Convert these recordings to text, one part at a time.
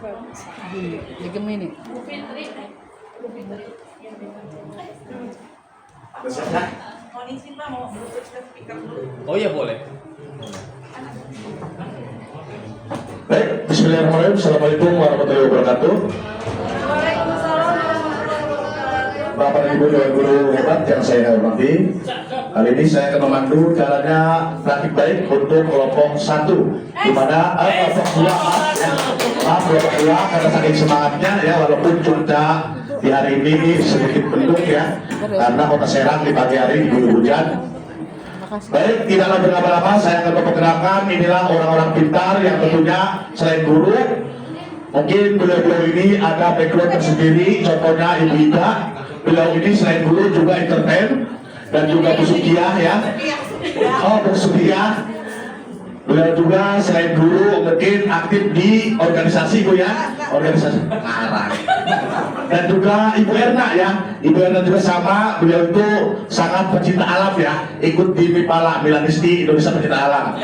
Di Gemini. Oh iya boleh. Baik, bismillahirrahmanirrahim. Assalamualaikum warahmatullahi wabarakatuh. Bapak dan Ibu Dewan Guru hebat yang saya hormati, kali ini saya akan memandu jalannya praktik baik untuk kelompok 1, di mana kelompok 2 kelompok 2 karena saking semangatnya ya, walaupun cuaca di hari ini sedikit mendung ya, karena Kota Serang di pagi hari diguyur hujan. Baik, tidaklah berlama-lama saya akan memperkenalkan inilah orang-orang pintar yang tentunya selain guru, mungkin beliau-beliau ini ada background tersendiri. Contohnya Ibu Ida, beliau ini selain guru juga entertain dan juga pesugiah ya. Oh, pesugiah. Beliau juga selain guru mungkin aktif di organisasi Bu ya, organisasi arang. Dan juga Ibu Erna ya, Ibu Erna juga sama, beliau itu sangat pecinta alam ya, ikut di MIPALA, Milanisti Indonesia Pecinta Alam.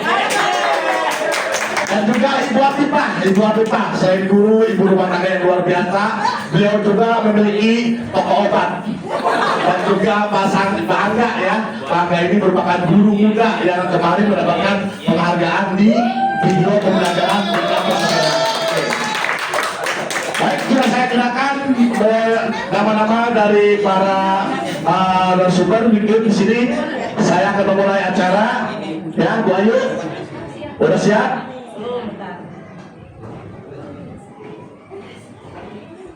Dan juga Ibu Afifah, selain guru, ibu rumah tangga yang luar biasa, beliau juga memiliki toko obat. Dan juga pasang Angga ya, Angga ini merupakan guru muda yang kemarin mendapatkan penghargaan di video pembelajaran tingkat nasional. Baik, sudah saya kenalkan nama-nama dari para narasumber di sini. Saya akan memulai acara ya, Bu Ayu. Udah siap?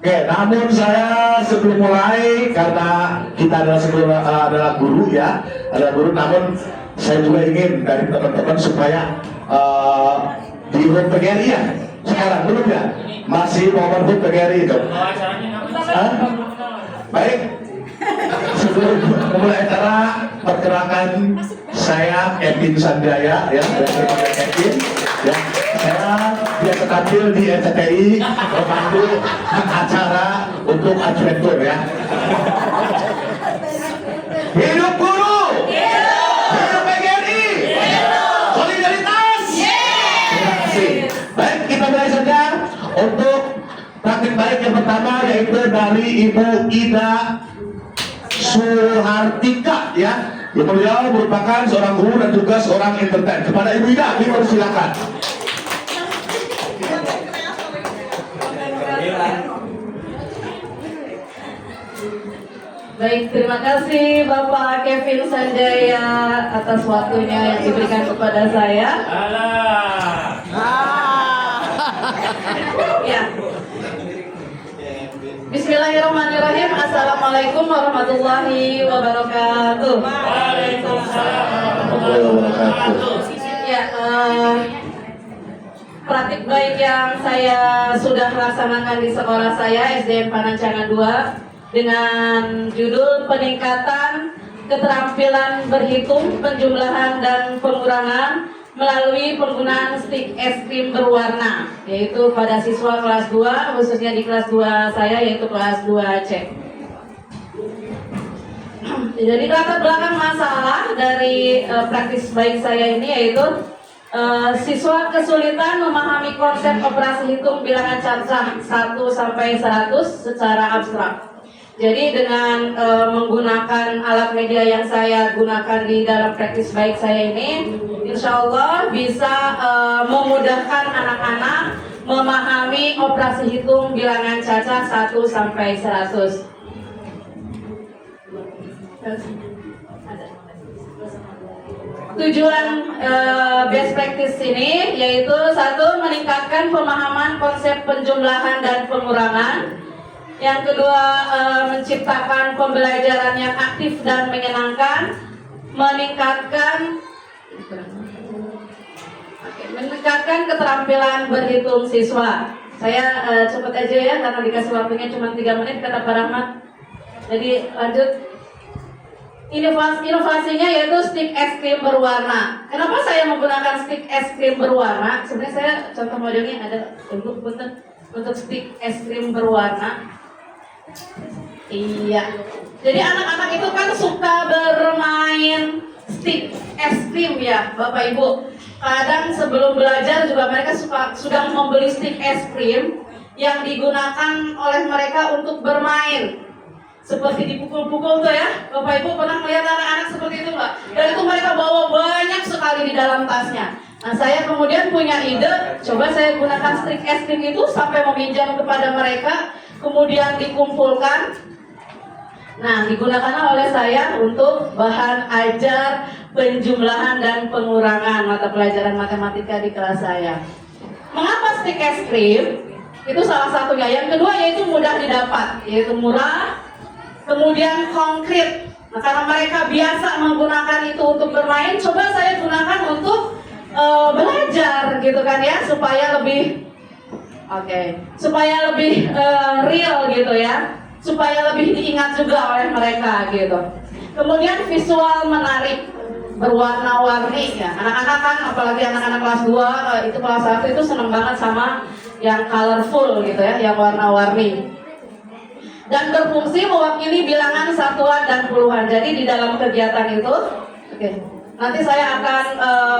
Oke, namun saya sebelum mulai, karena kita adalah guru ya, adalah guru, namun saya juga ingin dari teman-teman supaya di HUT PGRI ya, sekarang belum ya, masih momen HUT PGRI itu. Baik, sebelum memulai acara, perkenalkan saya Kevin Sanjaya ya, dari Kevin ya. Saya biasa tampil di RCTI memandu acara untuk adventure ya. Hidup guru, hidup PGRI, solidaritas. Terima kasih. Baik, kita mulai saja untuk praktik baik yang pertama, yaitu dari Ibu Ida Suhartika ya. Beliau merupakan seorang guru dan juga seorang entertain. Kepada Ibu Ida, silakan. Baik, terima kasih Bapak Kevin Sanjaya atas waktunya yang diberikan kepada saya. Ya. Bismillahirrahmanirrahim. Assalamualaikum warahmatullahi wabarakatuh. Waalaikumsalam warahmatullahi wabarakatuh. Ya, praktik baik yang saya sudah laksanakan di sekolah saya SDN Panancangan 2 dengan judul peningkatan keterampilan berhitung, penjumlahan dan pengurangan melalui penggunaan stik es krim berwarna, yaitu pada siswa kelas 2, khususnya di kelas 2 saya, yaitu kelas 2C. Jadi latar belakang masalah dari praktis baik saya ini yaitu siswa kesulitan memahami konsep operasi hitung bilangan cacah 1 sampai 100 secara abstrak. Jadi dengan menggunakan alat media yang saya gunakan di dalam praktis baik saya ini, insya Allah bisa memudahkan anak-anak memahami operasi hitung bilangan cacah 1 sampai 100. Tujuan best practice ini yaitu 1. Meningkatkan pemahaman konsep penjumlahan dan pengurangan. Yang kedua, menciptakan pembelajaran yang aktif dan menyenangkan, meningkatkan keterampilan berhitung siswa. Saya cepat aja ya, karena dikasih waktunya cuma 3 menit, kata Pak Rahmat. Jadi lanjut. Inovasinya yaitu stik es krim berwarna. Kenapa saya menggunakan stik es krim berwarna? Sebenarnya saya contoh modelnya ada untuk stik es krim berwarna. Iya. Jadi anak-anak itu kan suka bermain stik es krim ya, Bapak Ibu. Kadang sebelum belajar juga mereka sudah membeli stik es krim yang digunakan oleh mereka untuk bermain. Seperti dipukul-pukul tuh ya, Bapak Ibu pernah melihat anak-anak seperti itu nggak? Dan itu mereka bawa banyak sekali di dalam tasnya. Nah, saya kemudian punya ide, coba saya gunakan stick es krim itu sampai meminjam kepada mereka, kemudian dikumpulkan. Nah, digunakan oleh saya untuk bahan ajar penjumlahan dan pengurangan mata pelajaran matematika di kelas saya. Mengapa stick es krim? Itu salah satunya. Yang kedua yaitu mudah didapat, yaitu murah. Kemudian konkret. Nah, karena mereka biasa menggunakan itu untuk bermain, coba saya gunakan untuk belajar gitu kan ya, supaya lebih supaya lebih real gitu ya, supaya lebih diingat juga oleh mereka gitu. Kemudian visual menarik, berwarna-warni ya. Anak-anak kan, apalagi anak-anak kelas 2, itu kelas 1 itu seneng banget sama yang colorful gitu ya, yang warna-warni. Dan berfungsi mewakili bilangan satuan dan puluhan. Jadi di dalam kegiatan itu, nanti saya akan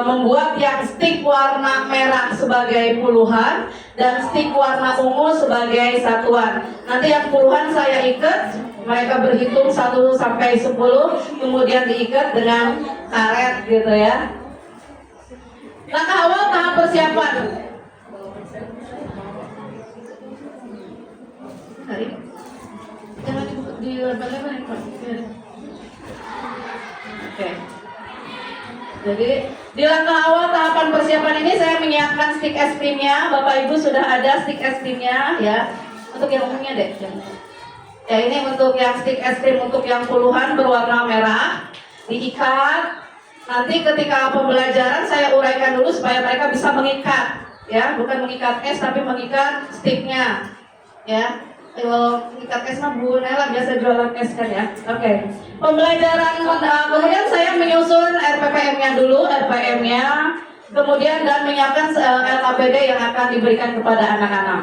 membuat yang stick warna merah sebagai puluhan dan stick warna ungu sebagai satuan. Nanti yang puluhan saya ikat, mereka berhitung 1 sampai 10, kemudian diikat dengan karet gitu ya. Langkah awal tahap persiapan. Jangan di lebar-lebar. Oke. Jadi di langkah awal tahapan persiapan ini saya menyiapkan stick es krimnya. Bapak Ibu sudah ada stick es krimnya ya. Untuk yang umumnya deh. Ya, ini untuk yang stick es krim untuk yang puluhan berwarna merah. Diikat. Nanti ketika pembelajaran saya uraikan dulu supaya mereka bisa mengikat. Ya, bukan mengikat es tapi mengikat sticknya. Ya. Mengikat es mah Bu Nela biasa jualan es kan ya. Oke. Pembelajaran kemudian saya menyusun RPPM-nya dulu, RPM-nya, kemudian dan menyiapkan LKPD yang akan diberikan kepada anak-anak,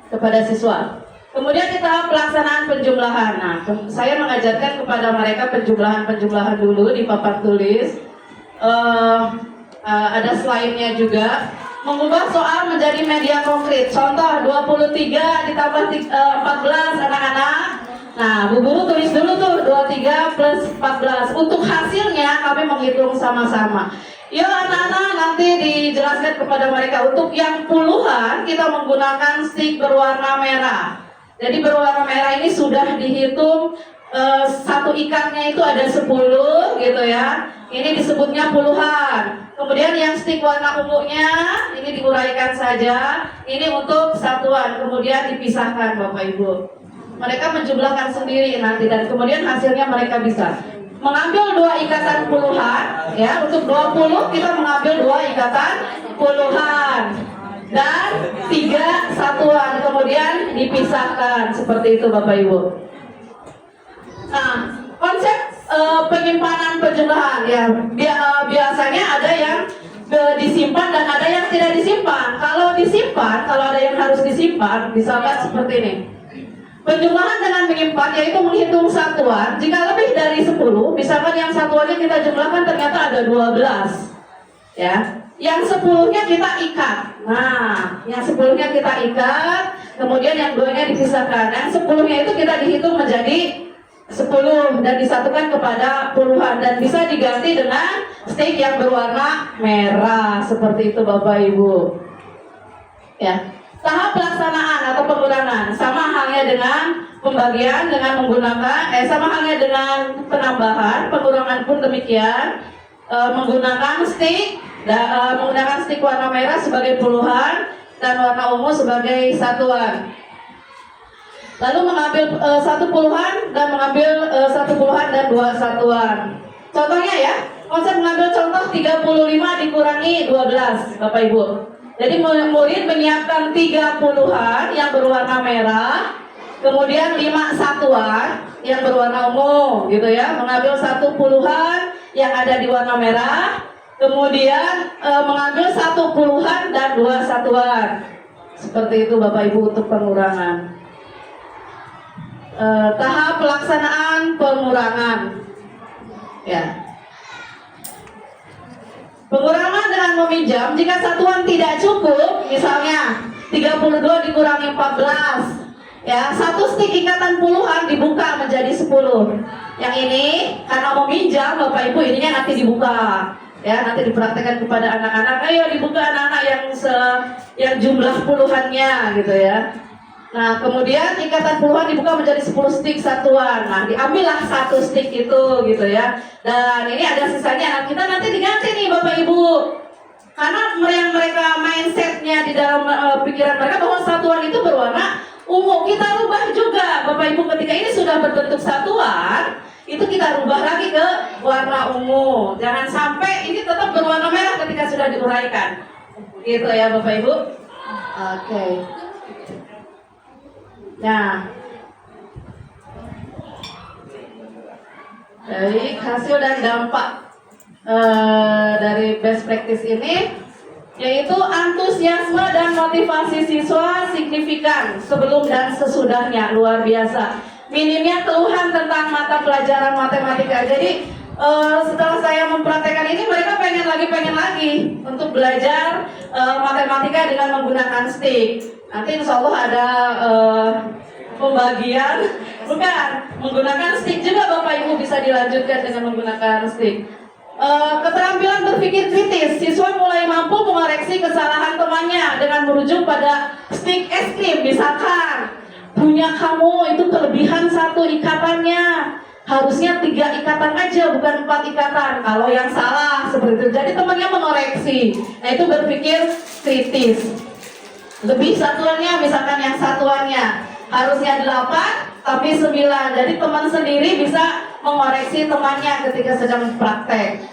kepada siswa. Kemudian di tahap pelaksanaan penjumlahan. Nah, saya mengajarkan kepada mereka penjumlahan dulu di papan tulis. Ada slide-nya juga. Mengubah soal menjadi media konkret. Contoh 23 ditambah 14 anak-anak. Nah, Bu Guru tulis dulu tuh 23 plus 14. Untuk hasilnya kami menghitung sama-sama. Yuk anak-anak nanti dijelaskan kepada mereka. Untuk yang puluhan kita menggunakan stick berwarna merah. Jadi berwarna merah ini sudah dihitung, satu ikatnya itu ada 10 gitu ya. Ini disebutnya puluhan. Kemudian yang stick warna ungunya ini diuraikan saja. Ini untuk satuan, kemudian dipisahkan Bapak Ibu. Mereka menjumlahkan sendiri nanti dan kemudian hasilnya mereka bisa mengambil 2 ikatan puluhan ya. Untuk 20 kita mengambil 2 ikatan puluhan dan 3 satuan, kemudian dipisahkan seperti itu Bapak Ibu. Nah, konsep penyimpanan penjumlahan ya, biasanya ada yang disimpan dan ada yang tidak disimpan. Kalau disimpan, kalau ada yang harus disimpan, misalkan seperti ini. Penjumlahan dengan menyimpan yaitu menghitung satuan. Jika lebih dari 10, misalkan yang satuannya kita jumlahkan ternyata ada 12. Ya. Yang 10-nya kita ikat. Nah, yang 10-nya kita ikat, kemudian yang 2-nya dipisahkan. Yang 10-nya itu kita dihitung menjadi 10 dan disatukan kepada puluhan dan bisa diganti dengan stick yang berwarna merah seperti itu Bapak Ibu. Ya. Tahap pelaksanaan atau pengurangan sama halnya dengan pembagian dengan menggunakan sama halnya dengan penambahan, pengurangan pun demikian. Menggunakan stick warna merah sebagai puluhan dan warna ungu sebagai satuan. Lalu mengambil 1 puluhan dan mengambil 1 puluhan dan 2 satuan. Contohnya ya, konsep mengambil contoh 35 dikurangi 12 Bapak Ibu. Jadi murid menyiapkan 3 puluhan yang berwarna merah, kemudian 5 satuan yang berwarna ungu gitu ya. Mengambil 1 puluhan yang ada di warna merah, kemudian mengambil 1 puluhan dan 2 satuan. Seperti itu Bapak Ibu untuk pengurangan. Tahap pelaksanaan pengurangan ya. Pengurangan dengan meminjam jika satuan tidak cukup, misalnya 32 dikurangi 14. Ya, satu stik ikatan puluhan dibuka menjadi 10. Yang ini karena mau minjam Bapak Ibu, ininya nanti dibuka. Ya, nanti dipraktekkan kepada anak-anak. Ayo dibuka anak-anak yang jumlah puluhannya gitu ya. Nah, kemudian ikatan puluhan dibuka menjadi 10 stik satuan. Nah, diambillah satu stik itu gitu ya. Dan ini ada sisanya. Nah, kita nanti diganti nih Bapak Ibu. Karena mereka mindsetnya di dalam pikiran mereka bahwa satuan itu berwarna ungu. Kita rubah juga Bapak Ibu, ketika ini sudah berbentuk satuan, itu kita rubah lagi ke warna ungu. Jangan sampai ini tetap berwarna merah ketika sudah diuraikan. Gitu ya Bapak Ibu. Oke. Nah, dari hasil dan dampak dari best practice ini, yaitu antusiasme dan motivasi siswa signifikan sebelum dan sesudahnya, luar biasa. Minimnya keluhan tentang mata pelajaran matematika. Jadi setelah saya mempraktekkan ini, mereka pengen lagi untuk belajar matematika dengan menggunakan stick. Nanti insya Allah ada pembagian, bukan menggunakan stick juga Bapak Ibu, bisa dilanjutkan dengan menggunakan stick. Keterampilan berpikir kritis, siswa mulai mampu mengoreksi kesalahan temannya dengan merujuk pada stick es krim. Misalkan punya kamu itu kelebihan satu ikatannya, harusnya 3 ikatan aja bukan 4 ikatan. Kalau yang salah seperti itu, jadi temannya mengoreksi. Nah, itu berpikir kritis. Lebih satuannya, misalkan yang satuannya harusnya 8 tapi 9, jadi teman sendiri bisa mengoreksi temannya ketika sedang praktek.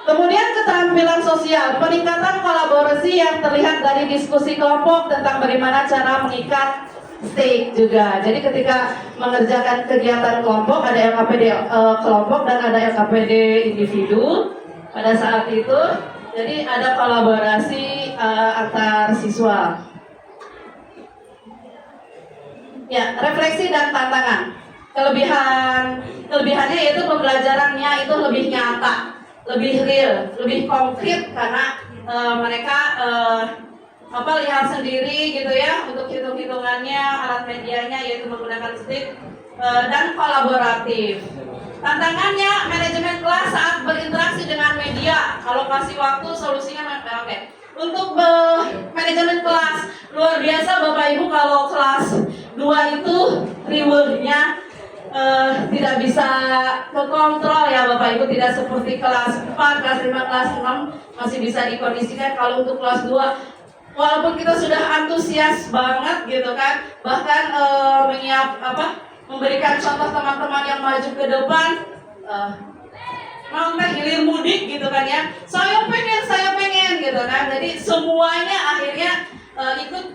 Kemudian keterampilan sosial, peningkatan kolaborasi yang terlihat dari diskusi kelompok tentang bagaimana cara mengikat stick juga. Jadi ketika mengerjakan kegiatan kelompok, ada LKPD kelompok dan ada LKPD individu pada saat itu. Jadi ada kolaborasi antar siswa. Ya, refleksi dan tantangan. Kelebihannya yaitu pembelajarannya itu lebih nyata, lebih real, lebih konkret karena mereka lihat sendiri gitu ya untuk hitung-hitungannya, alat medianya yaitu menggunakan stick dan kolaboratif. Tantangannya manajemen kelas saat berinteraksi dengan media. Kalau kasih waktu solusinya oke. Untuk manajemen kelas luar biasa Bapak Ibu, kalau kelas 2 itu rewardnya tidak bisa kekontrol ya Bapak Ibu, tidak seperti kelas 4, kelas 5, kelas 6 masih bisa dikondisikan. Kalau untuk kelas 2 walaupun kita sudah antusias banget gitu kan, bahkan memberikan contoh teman-teman yang maju ke depan, mau hilir mudik gitu kan ya, saya pengen gitu kan. Jadi semuanya akhirnya ikut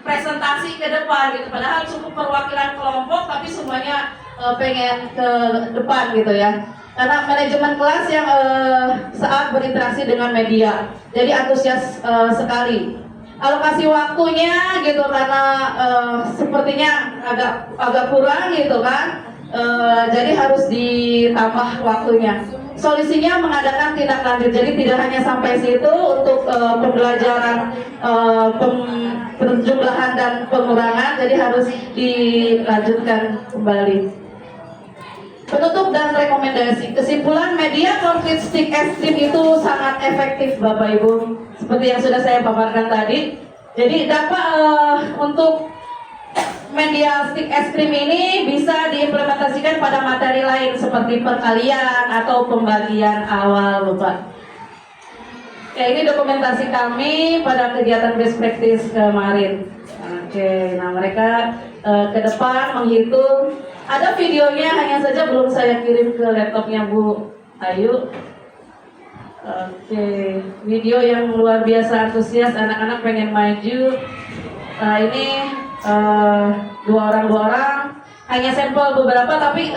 presentasi ke depan gitu, padahal cukup perwakilan kelompok tapi semuanya pengen ke depan gitu ya. Karena manajemen kelas yang saat berinteraksi dengan media, jadi antusias sekali. Alokasi waktunya gitu karena sepertinya agak kurang gitu kan, jadi harus ditambah waktunya. Solusinya mengadakan tindak lanjut, jadi tidak hanya sampai situ untuk pembelajaran penjumlahan dan pengurangan, jadi harus dilanjutkan kembali. Penutup dan rekomendasi. Kesimpulan, media konkret stick es krim itu sangat efektif Bapak Ibu, seperti yang sudah saya paparkan tadi. Jadi dapat untuk media stick es krim ini bisa diimplementasikan pada materi lain seperti perkalian atau pembagian awal Bapak. Ya, ini dokumentasi kami pada kegiatan best practice kemarin. Oke, nah mereka ke depan menghitung. Ada videonya, hanya saja belum saya kirim ke laptopnya Bu Ayu. Oke, video yang luar biasa antusias, anak-anak pengen maju. Ini 2 orang, hanya sampel beberapa, tapi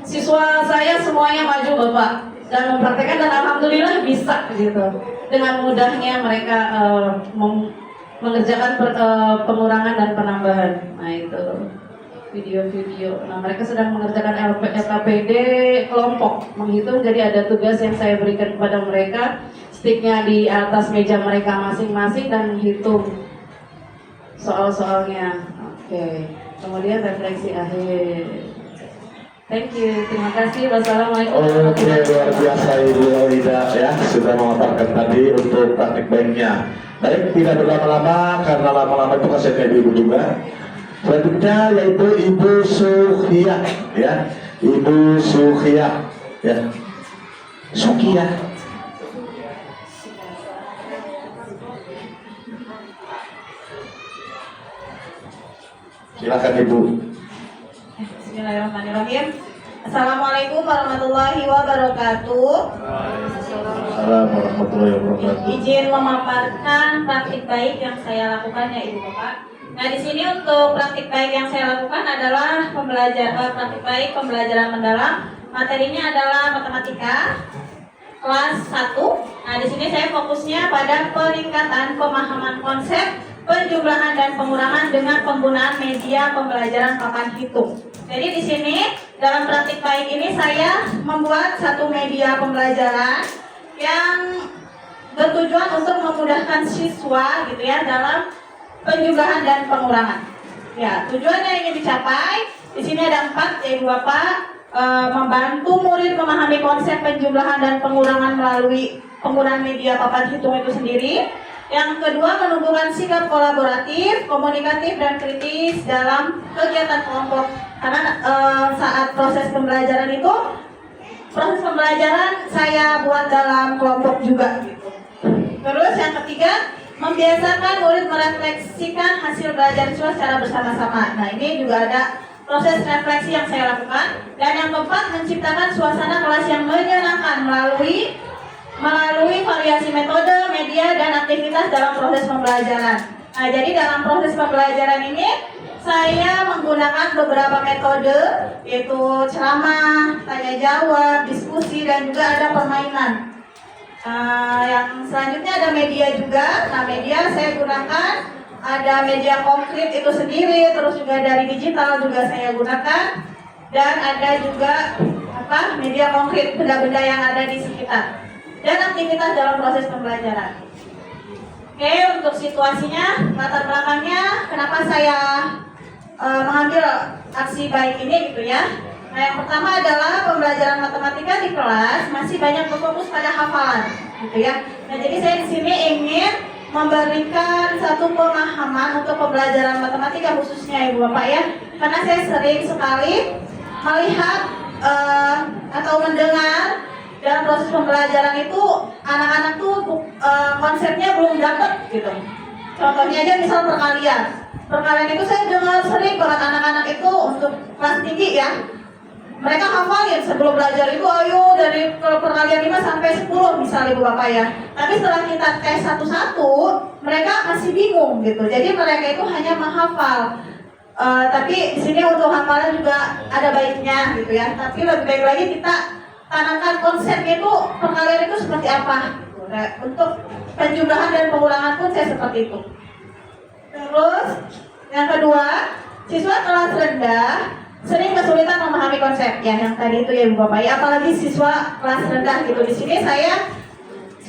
siswa saya semuanya maju Bapak dan mempraktekkan, dan alhamdulillah bisa gitu. Dengan mudahnya mereka mengerjakan pengurangan dan penambahan. Nah itu video-video. Nah mereka sedang mengerjakan LKPD kelompok, menghitung. Jadi ada tugas yang saya berikan kepada mereka, sticknya di atas meja mereka masing-masing dan menghitung. soal-soalnya. Oke. Kemudian refleksi akhir. Thank you. Terima kasih. Wassalamualaikum. Oke, luar biasa Ibu Aida ya sudah memaparkan tadi untuk praktik baiknya. Baik, tidak berlama-lama karena lama-lama itu kasetnya Ibu juga. Selanjutnya yaitu Ibu Sukhia ya, Ibu Sukhia ya, Sukhia. Silakan Ibu. Bismillahirrahmanirrahim. Assalamualaikum warahmatullahi wabarakatuh. Assalamualaikum warahmatullahi wabarakatuh. Izin memaparkan praktik baik yang saya lakukan ya Ibu Bapak. Nah di sini untuk praktik baik yang saya lakukan adalah praktik baik pembelajaran mendalam. Materinya adalah matematika kelas 1. Nah di sini saya fokusnya pada peningkatan pemahaman konsep, penjumlahan dan pengurangan dengan penggunaan media pembelajaran papan hitung. Jadi di sini dalam praktik baik ini saya membuat satu media pembelajaran yang bertujuan untuk memudahkan siswa gitu ya dalam penjumlahan dan pengurangan. Ya, tujuannya ingin dicapai. Di sini ada 4 yaitu Bapak membantu murid memahami konsep penjumlahan dan pengurangan melalui penggunaan media papan hitung itu sendiri. Yang kedua, menumbuhkan sikap kolaboratif, komunikatif dan kritis dalam kegiatan kelompok. Karena saat proses pembelajaran itu, proses pembelajaran saya buat dalam kelompok juga. Terus yang ketiga, membiasakan murid merefleksikan hasil belajar siswa secara bersama-sama. Nah ini juga ada proses refleksi yang saya lakukan. Dan yang keempat, menciptakan suasana kelas yang menyenangkan melalui variasi metode, media, dan aktivitas dalam proses pembelajaran. Nah, jadi dalam proses pembelajaran ini saya menggunakan beberapa metode, yaitu ceramah, tanya jawab, diskusi, dan juga ada permainan. Yang selanjutnya ada media juga. Nah, media saya gunakan ada media konkret itu sendiri, terus juga dari digital juga saya gunakan, dan ada juga media konkret, benda-benda yang ada di sekitar, dan aktivitas dalam proses pembelajaran. Oke, untuk situasinya, latar belakangnya, kenapa saya mengambil aksi baik ini gitu ya. Nah, yang pertama adalah pembelajaran matematika di kelas masih banyak berfokus pada hafalan, gitu ya. Nah, jadi saya di sini ingin memberikan satu pemahaman untuk pembelajaran matematika khususnya Ibu Bapak ya, karena saya sering sekali melihat atau mendengar dalam proses pembelajaran itu anak-anak tuh konsepnya belum dapat gitu. Contohnya aja misal perkalian itu saya dengar sering banget anak-anak itu untuk kelas tinggi ya, mereka hafalin sebelum belajar itu ayo dari perkalian 5 sampai 10 misalnya Ibu Bapak ya. Tapi setelah kita tes satu-satu mereka masih bingung gitu. Jadi mereka itu hanya menghafal. Tapi di sini untuk hafalan juga ada baiknya gitu ya. Tapi lebih baik lagi kita tanamkan konsepnya itu perkalian itu seperti apa. Nah, untuk penjumlahan dan pengurangan pun saya seperti itu. Terus yang kedua, siswa kelas rendah sering kesulitan memahami konsep ya, yang tadi itu ya Ibu Bapak ya, apalagi siswa kelas rendah gitu. Di sini saya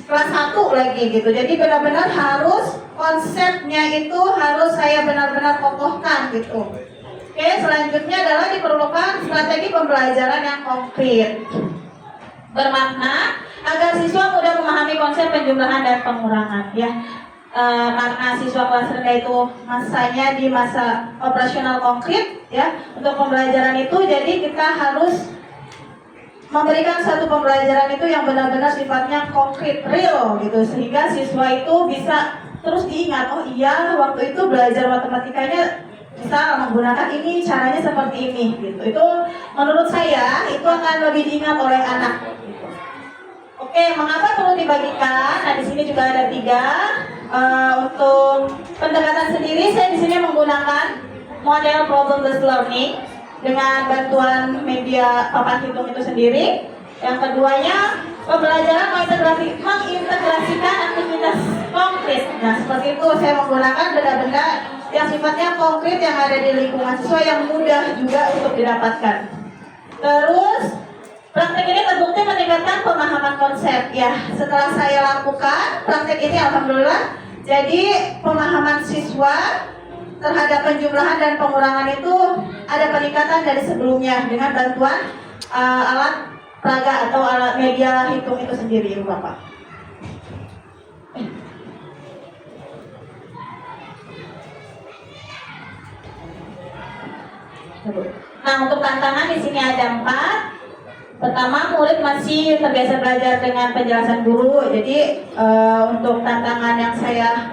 kelas 1 lagi gitu. Jadi benar-benar harus konsepnya itu harus saya benar-benar kokohkan gitu. Oke, selanjutnya adalah diperlukan strategi pembelajaran yang konkret, bermakna agar siswa mudah memahami konsep penjumlahan dan pengurangan ya. Karena siswa kelas rendah itu masanya di masa operasional konkret ya untuk pembelajaran itu, jadi kita harus memberikan satu pembelajaran itu yang benar-benar sifatnya konkret, real gitu, sehingga siswa itu bisa terus diingat, oh iya waktu itu belajar matematikanya bisa menggunakan ini, caranya seperti ini gitu. Itu menurut saya itu akan lebih diingat oleh anak. Oke, mengapa perlu dibagikan? Nah, di sini juga ada 3. Untuk pendekatan sendiri, saya di sini menggunakan model problem based learning dengan bantuan media papan hitung itu sendiri. Yang keduanya, pembelajaran mengintegrasikan aktivitas konkret. Nah, seperti itu saya menggunakan benda-benda yang sifatnya konkret yang ada di lingkungan siswa yang mudah juga untuk didapatkan. Terus praktek ini terbukti meningkatkan pemahaman konsep ya. Setelah saya lakukan praktek ini, alhamdulillah, jadi pemahaman siswa terhadap penjumlahan dan pengurangan itu ada peningkatan dari sebelumnya dengan bantuan alat peraga atau alat media hitung itu sendiri, Ibu Bapak. Nah, untuk tantangan di sini ada 4. Pertama, murid masih terbiasa belajar dengan penjelasan guru. Jadi untuk tantangan yang saya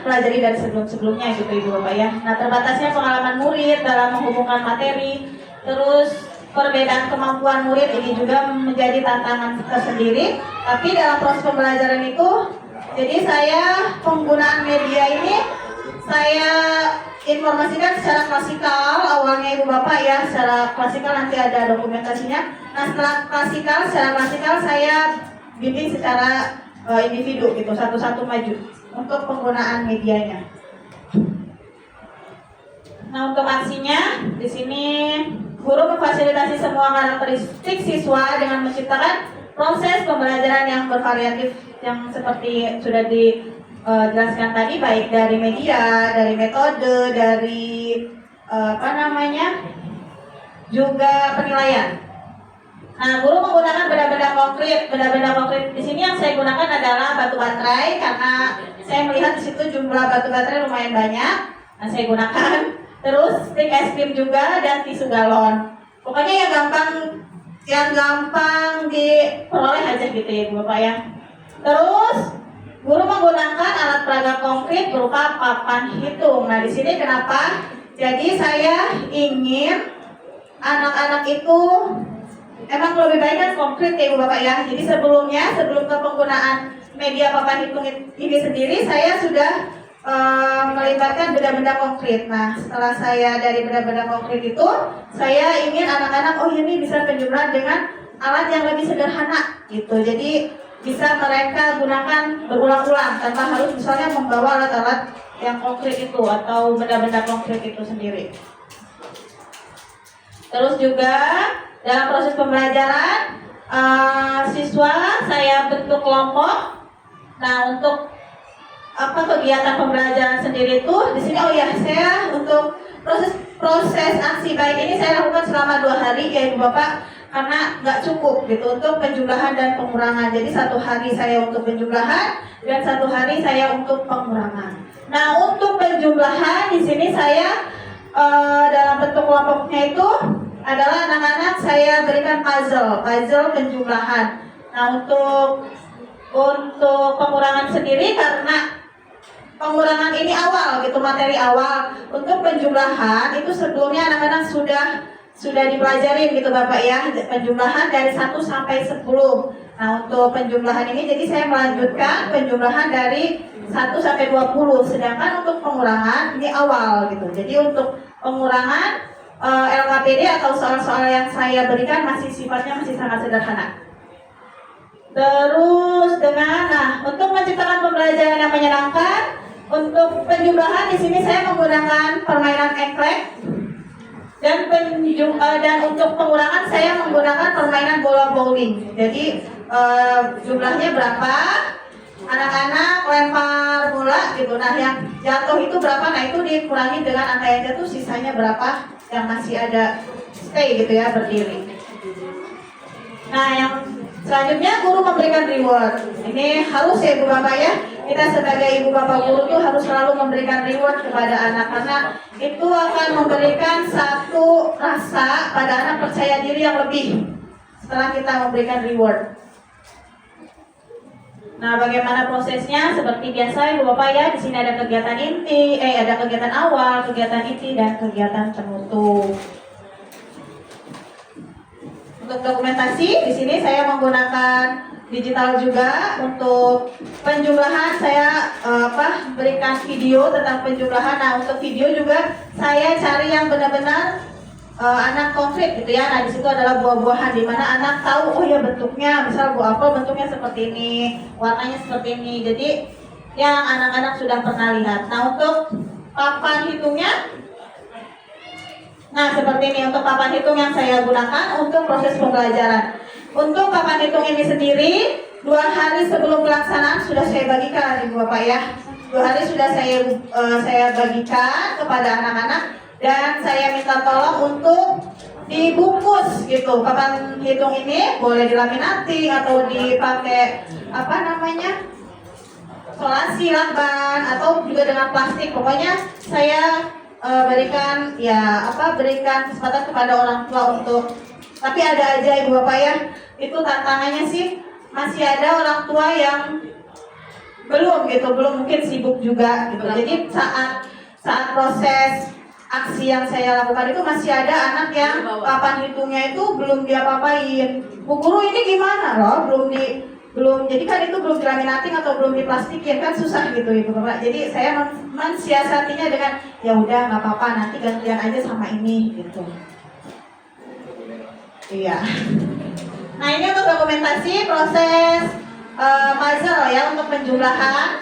pelajari dari sebelumnya gitu Ibu Bapak ya. Nah, terbatasnya pengalaman murid dalam menghubungkan materi, terus perbedaan kemampuan murid ini juga menjadi tantangan tersendiri. Tapi dalam proses pembelajaran itu, jadi saya penggunaan media ini saya informasikan secara klasikal awalnya Ibu Bapak ya, secara klasikal, nanti ada dokumentasinya. Nah, secara klasikal saya bimbing secara individu gitu, satu-satu maju untuk penggunaan medianya. Nah, untuk aksinya di sini guru memfasilitasi semua karakteristik siswa dengan menciptakan proses pembelajaran yang bervariatif yang seperti sudah dijelaskan tadi, baik dari media, dari metode, dari juga penilaian. Nah, guru menggunakan benda-benda konkret. Benda-benda konkret di sini yang saya gunakan adalah batu baterai karena saya melihat di situ jumlah batu baterai lumayan banyak. Nah, saya gunakan. Terus stik es krim juga dan tisu galon. Pokoknya yang gampang diperoleh aja gitu ya Bapak ya. Terus guru menggunakan alat peraga konkret berupa papan hitung. Nah, di sini kenapa? Jadi saya ingin anak-anak itu emang lebih baik kan konkret ya Ibu Bapak ya. Jadi sebelum ke penggunaan media papan hitung ini sendiri, saya sudah melibatkan benda-benda konkret. Nah, setelah saya dari benda-benda konkret itu, saya ingin anak-anak ini bisa penjumlahan dengan alat yang lebih sederhana gitu. Jadi bisa mereka gunakan berulang-ulang tanpa harus misalnya membawa alat-alat yang konkret itu atau benda-benda konkret itu sendiri. Terus juga dalam proses pembelajaran siswa saya bentuk kelompok. Nah, untuk kegiatan pembelajaran sendiri itu di sini saya untuk proses aksi baik ini saya lakukan selama 2 hari ya Ibu Bapak, karena nggak cukup gitu untuk penjumlahan dan pengurangan. Jadi 1 hari saya untuk penjumlahan dan 1 hari saya untuk pengurangan. Nah, untuk penjumlahan di sini saya dalam bentuk kelompoknya itu adalah anak-anak saya berikan puzzle penjumlahan. Nah, untuk pengurangan sendiri karena pengurangan ini awal gitu, materi awal. Untuk penjumlahan itu sebelumnya anak-anak sudah dipelajarin gitu Bapak ya, penjumlahan dari 1 sampai 10. Nah, untuk penjumlahan ini jadi saya melanjutkan penjumlahan dari 1 sampai 20. Sedangkan untuk pengurangan ini awal gitu. Jadi untuk pengurangan LKPD atau soal-soal yang saya berikan sifatnya masih sangat sederhana. Terus untuk menciptakan pembelajaran yang menyenangkan, untuk penjumlahan di sini saya menggunakan permainan engklek dan untuk pengurangan saya menggunakan permainan bola bowling. Jadi jumlahnya berapa, anak-anak lempar bola gitu. Nah, yang jatuh itu berapa? Nah, itu dikurangi dengan angka yang jatuh, sisanya berapa yang masih ada stay gitu ya, berdiri. Nah, yang selanjutnya guru memberikan reward. Ini harus ya Ibu Bapak ya. Kita sebagai Ibu Bapak guru tuh harus selalu memberikan reward kepada anak, karena itu akan memberikan satu rasa pada anak percaya diri yang lebih setelah kita memberikan reward. Nah, bagaimana prosesnya? Seperti biasa Ibu Bapak ya, di sini ada kegiatan inti, ada kegiatan awal, kegiatan inti dan kegiatan penutup. Untuk dokumentasi di sini saya menggunakan digital juga. Untuk penjumlahan saya berikan video tentang penjumlahan. Nah, untuk video juga saya cari yang benar-benar anak konkret gitu ya. Nah, di situ adalah buah-buahan di mana anak tahu bentuknya, misal buah apel bentuknya seperti ini, warnanya seperti ini. Jadi yang anak-anak sudah pernah lihat. Nah, untuk papan hitungnya, nah seperti ini untuk papan hitung yang saya gunakan untuk proses pembelajaran. Untuk papan hitung ini sendiri 2 hari sebelum pelaksanaan sudah saya bagikan Ibu Bapak ya. 2 hari sudah saya bagikan kepada anak-anak dan saya minta tolong untuk dibungkus gitu. Papan hitung ini boleh dilaminating atau dipakai apa namanya, solasi, lakban, atau juga dengan plastik. Pokoknya saya berikan kesempatan kepada orang tua untuk, tapi ada aja ibu bapak ya, itu tantangannya sih masih ada orang tua yang belum mungkin sibuk juga gitu. Jadi saat proses aksi yang saya lakukan itu masih ada anak yang papan hitungnya itu belum diapa-apain. Bu guru ini gimana loh, belum jadi kan itu belum dilaminating atau belum diplastikin kan susah gitu ibu bapak. Jadi saya mensiasatinya dengan ya udah nggak apa-apa, nanti gantian aja sama ini gitu. Iya. Nah ini untuk dokumentasi proses puzzle ya, untuk penjumlahan.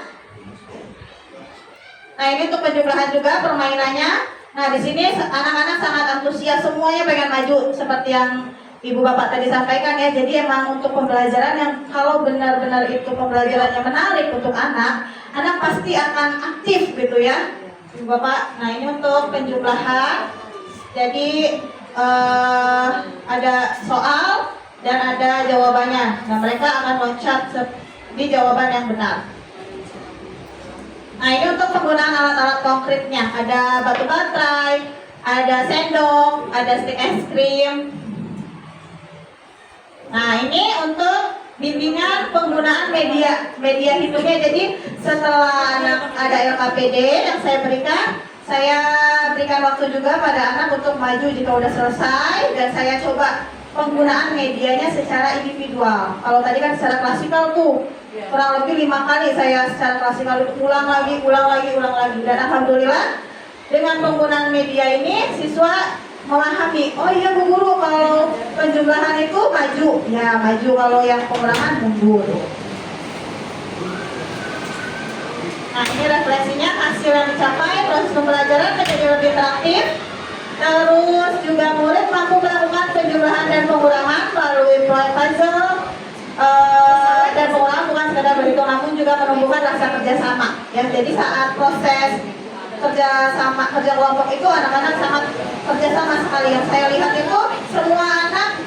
Nah ini untuk penjumlahan juga permainannya. Nah di sini anak-anak sangat antusias, semuanya pengen maju seperti yang ibu bapak tadi sampaikan ya. Jadi emang untuk pembelajaran yang kalau benar-benar itu pembelajarannya menarik untuk anak pasti akan aktif gitu ya ibu bapak. Nah ini untuk penjumlahan. Jadi ada soal dan ada jawabannya. Nah mereka akan loncat di jawaban yang benar. Nah ini untuk penggunaan alat-alat konkretnya, ada batu baterai, ada sendok, ada stik es krim. Nah ini untuk bimbingan penggunaan media hitungnya. Jadi setelah ada LKPD yang saya berikan waktu juga pada anak untuk maju jika udah selesai, dan saya coba penggunaan medianya secara individual. Kalau tadi kan secara klasikal tuh kurang lebih 5 kali saya secara klasikal ulang lagi, dan alhamdulillah dengan penggunaan media ini siswa memahami, oh iya Bu Guru kalau penjumlahan itu maju, ya maju, kalau yang pengurangan mundur. Nah ini refleksinya, hasil yang dicapai, proses pembelajaran menjadi lebih interaktif. Terus juga murid mampu melakukan penjumlahan dan pengurangan melalui puzzle dan pengurangan bukan sekedar berhitung, namun juga menumbuhkan rasa kerjasama. Ya, jadi saat proses kerja kelompok itu anak-anak sangat kerjasama sekali. Yang saya lihat itu semua anak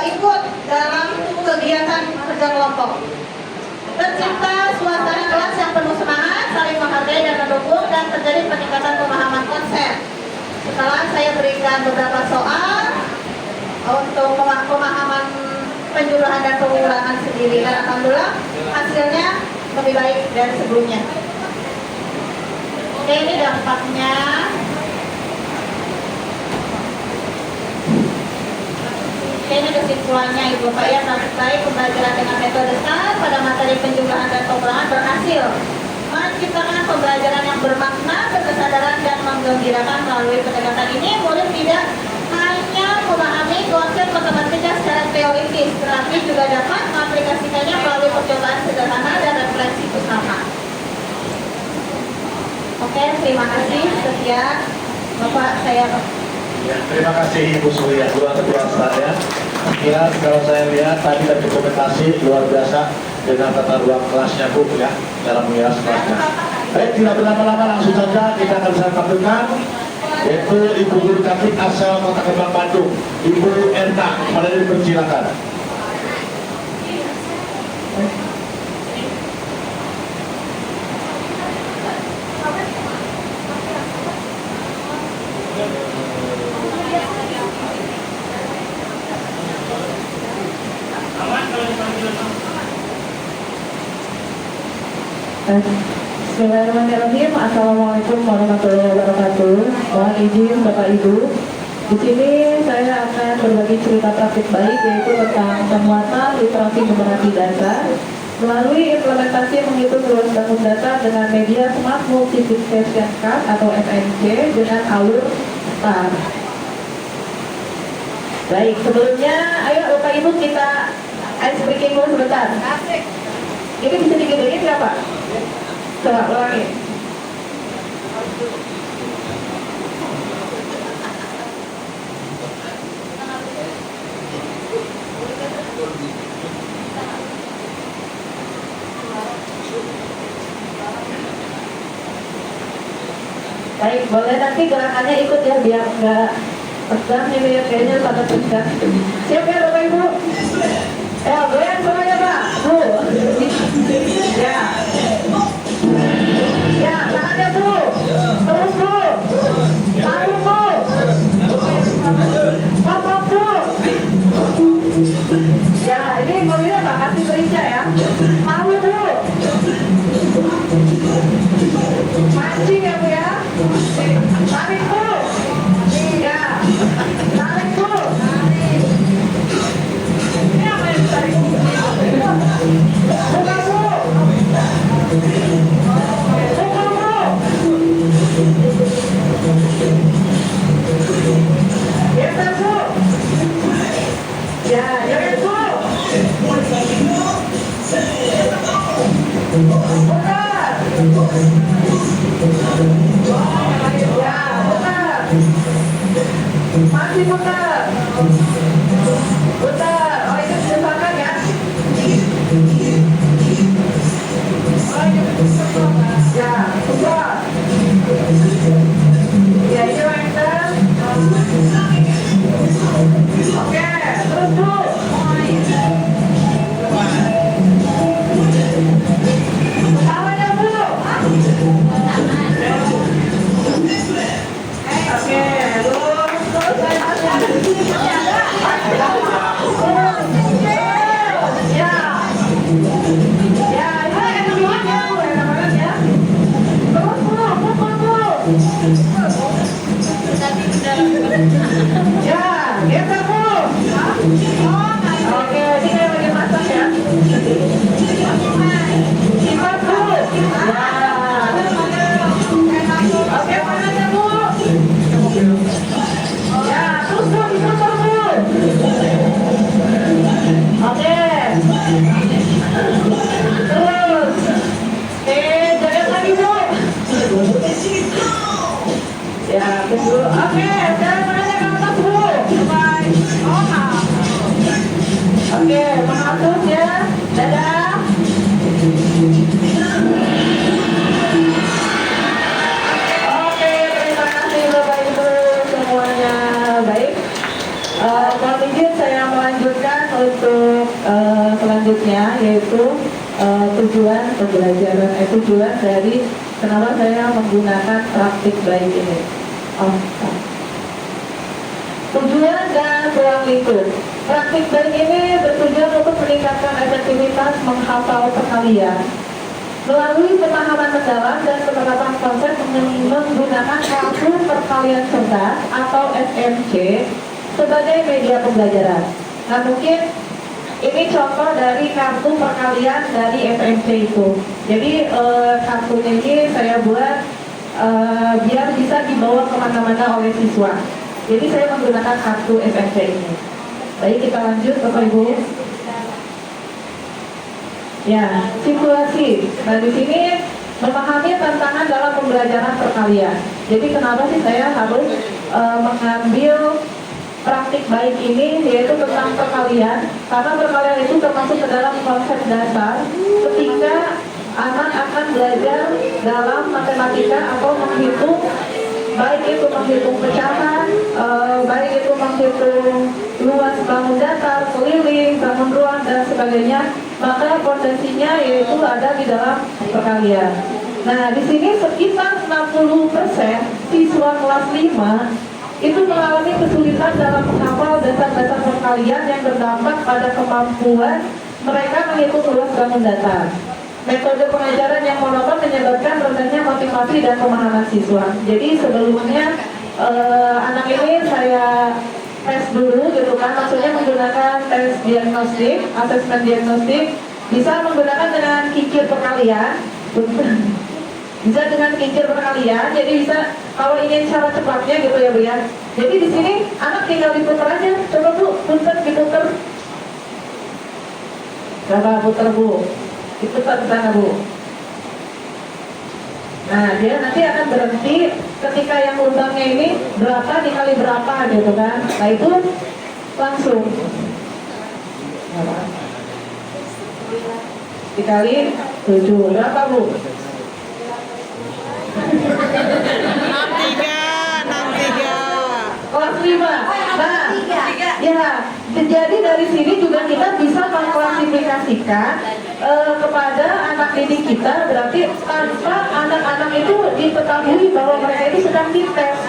ikut dalam kegiatan kerja kelompok. Tercipta suasana kelas yang penuh semangat, saling menghargai dan mendukung, dan terjadi peningkatan pemahaman konsep. Setelah saya berikan beberapa soal untuk pemahaman penjumlahan dan pengurangan sendiri, dan alhamdulillah hasilnya lebih baik dari sebelumnya. Oke, ini dampaknya. Oke, ini kesimpulannya Ibu Bapak ya, baik pembelajaran dengan metode STAR pada materi penjumlahan dan pengurangan berhasil menciptakan pembelajaran yang bermakna, berkesadaran, dan menggembirakan. Melalui pendekatan ini, murid tidak hanya memahami konsep matematika secara teoritis, tetapi juga dapat mengaplikasikannya melalui percobaan sederhana dan refleksi bersama. Oke, terima kasih. Sekian Bapak, saya. Ya, terima kasih Ibu Surya, luar biasa ya. Kira kalau saya lihat tadi dari dokumentasi luar biasa dengan tata ruang kelasnya Bu ya, cara mengiras kelasnya. Baik, tidak berlama-lama langsung saja kita akan bisa tampilkan, yaitu Ibu Guru Cantik asal Kota Kembang Bandung, Ibu Erna. Pada dipersilakan. Bismillahirrahmanirrahim. Assalamualaikum warahmatullahi wabarakatuh. Mohon izin Bapak Ibu. Di sini saya akan berbagi cerita praktik baik, yaitu tentang penguatan literasi numerasi dasar melalui implementasi menghitung luas bangun data dengan media Smart Multiplication Card atau SMC dengan alur STAR. Baik, sebelumnya ayo Bapak Ibu kita ice breaking dulu sebentar. Ini bisa digedein nggak Pak? Coba ulangi. Baik, boleh nanti gerakannya ikut ya biar nggak tegang ini ya, kayaknya pada tegang. Siap ya Bapak Ibu? Goyang semuanya Pak, Bu. Ya. Ya, tangannya Bu. Terus Bu. Tahu Bu. Pop Bu. Ya, ini mobilnya Pak kasih berica ya. Tahu Bu. Mancing ya Bu ya. Tarik Bu. Ya. Tarik Bu. Ini apa yang ditarik? Buka Bu. Buka Bu. Geser Bu. Ya, jangan Bu. Buka. Ya, putar. Masih putar. Putar. Oh, ini disesuaikan ya. Ya, putar. Ya, ini lengkap. Oke, terus Bu. Tangannya Bu. Oke, terus ya. Ya, ini yang dulunya Bu, enak banget ya. Terus Bu, pukul Bu. Ya, geser Bu. Oke, ini kayak lagi masak ya. Simpan Bu. Ya. Oke, panasnya Bu. Ya, terus Bu, diputar Bu. Oke. Terus. Jaga lagi Bu. Ya, tunggu. Oke, sekarang panasnya ke atas Bu. Oke, mengatur ya. Dadah. Oke, terima kasih Bapak Ibu semuanya. Baik. Mohon izin saya melanjutkan untuk selanjutnya, yaitu tujuan pembelajaran, tujuan dari kenapa saya menggunakan praktik baik ini. Tujuan dan ruang lingkup. Praktik baik ini bertujuan untuk meningkatkan efektivitas menghafal perkalian melalui pemahaman mendalam dan penerapan konsep menggunakan kartu perkalian cerdas atau SMC sebagai media pembelajaran. Nah, mungkin ini contoh dari kartu perkalian dari SMC itu. Jadi kartunya ini saya buat biar bisa dibawa kemana-mana oleh siswa. Jadi saya menggunakan kartu SMC ini. Baik, kita lanjut Bapak Ibu. Ya, simulasi. Nah, di sini memahami tantangan dalam pembelajaran perkalian. Jadi kenapa sih saya harus mengambil praktik baik ini, yaitu tentang perkalian? Karena perkalian itu termasuk ke dalam konsep dasar ketika anak akan belajar dalam matematika atau menghitung, baik itu menghitung pecahan, baik itu menghitung luas bangun datar, keliling, bangun ruang, dan sebagainya. Maka potensinya yaitu ada di dalam perkalian. Nah, di sini sekitar 60% siswa kelas 5 itu mengalami kesulitan dalam menghafal dasar-dasar perkalian yang berdampak pada kemampuan mereka menghitung luas bangun datar. Metode pengajaran yang monoton menyebabkan rendahnya motivasi dan pemahaman siswa. Jadi sebelumnya anak ini saya tes dulu gitu kan, maksudnya menggunakan tes diagnostik, asesmen diagnostik, bisa menggunakan dengan kikir perkalian, bisa dengan kikir perkalian, jadi bisa kalau ingin cara cepatnya gitu ya Bu ya. Jadi di sini anak tinggal diputar aja, coba Bu, diputar. Coba putar Bu, diputar ke sana Bu. Nah, dia nanti akan berhenti ketika yang lubangnya ini berapa dikali berapa gitu kan. Nah, itu langsung dikali 7 berapa Bu? Ya, jadi dari sini juga kita bisa mengklasifikasikan kepada anak didik kita, berarti tanpa anak-anak itu diketahui bahwa mereka itu sedang dites,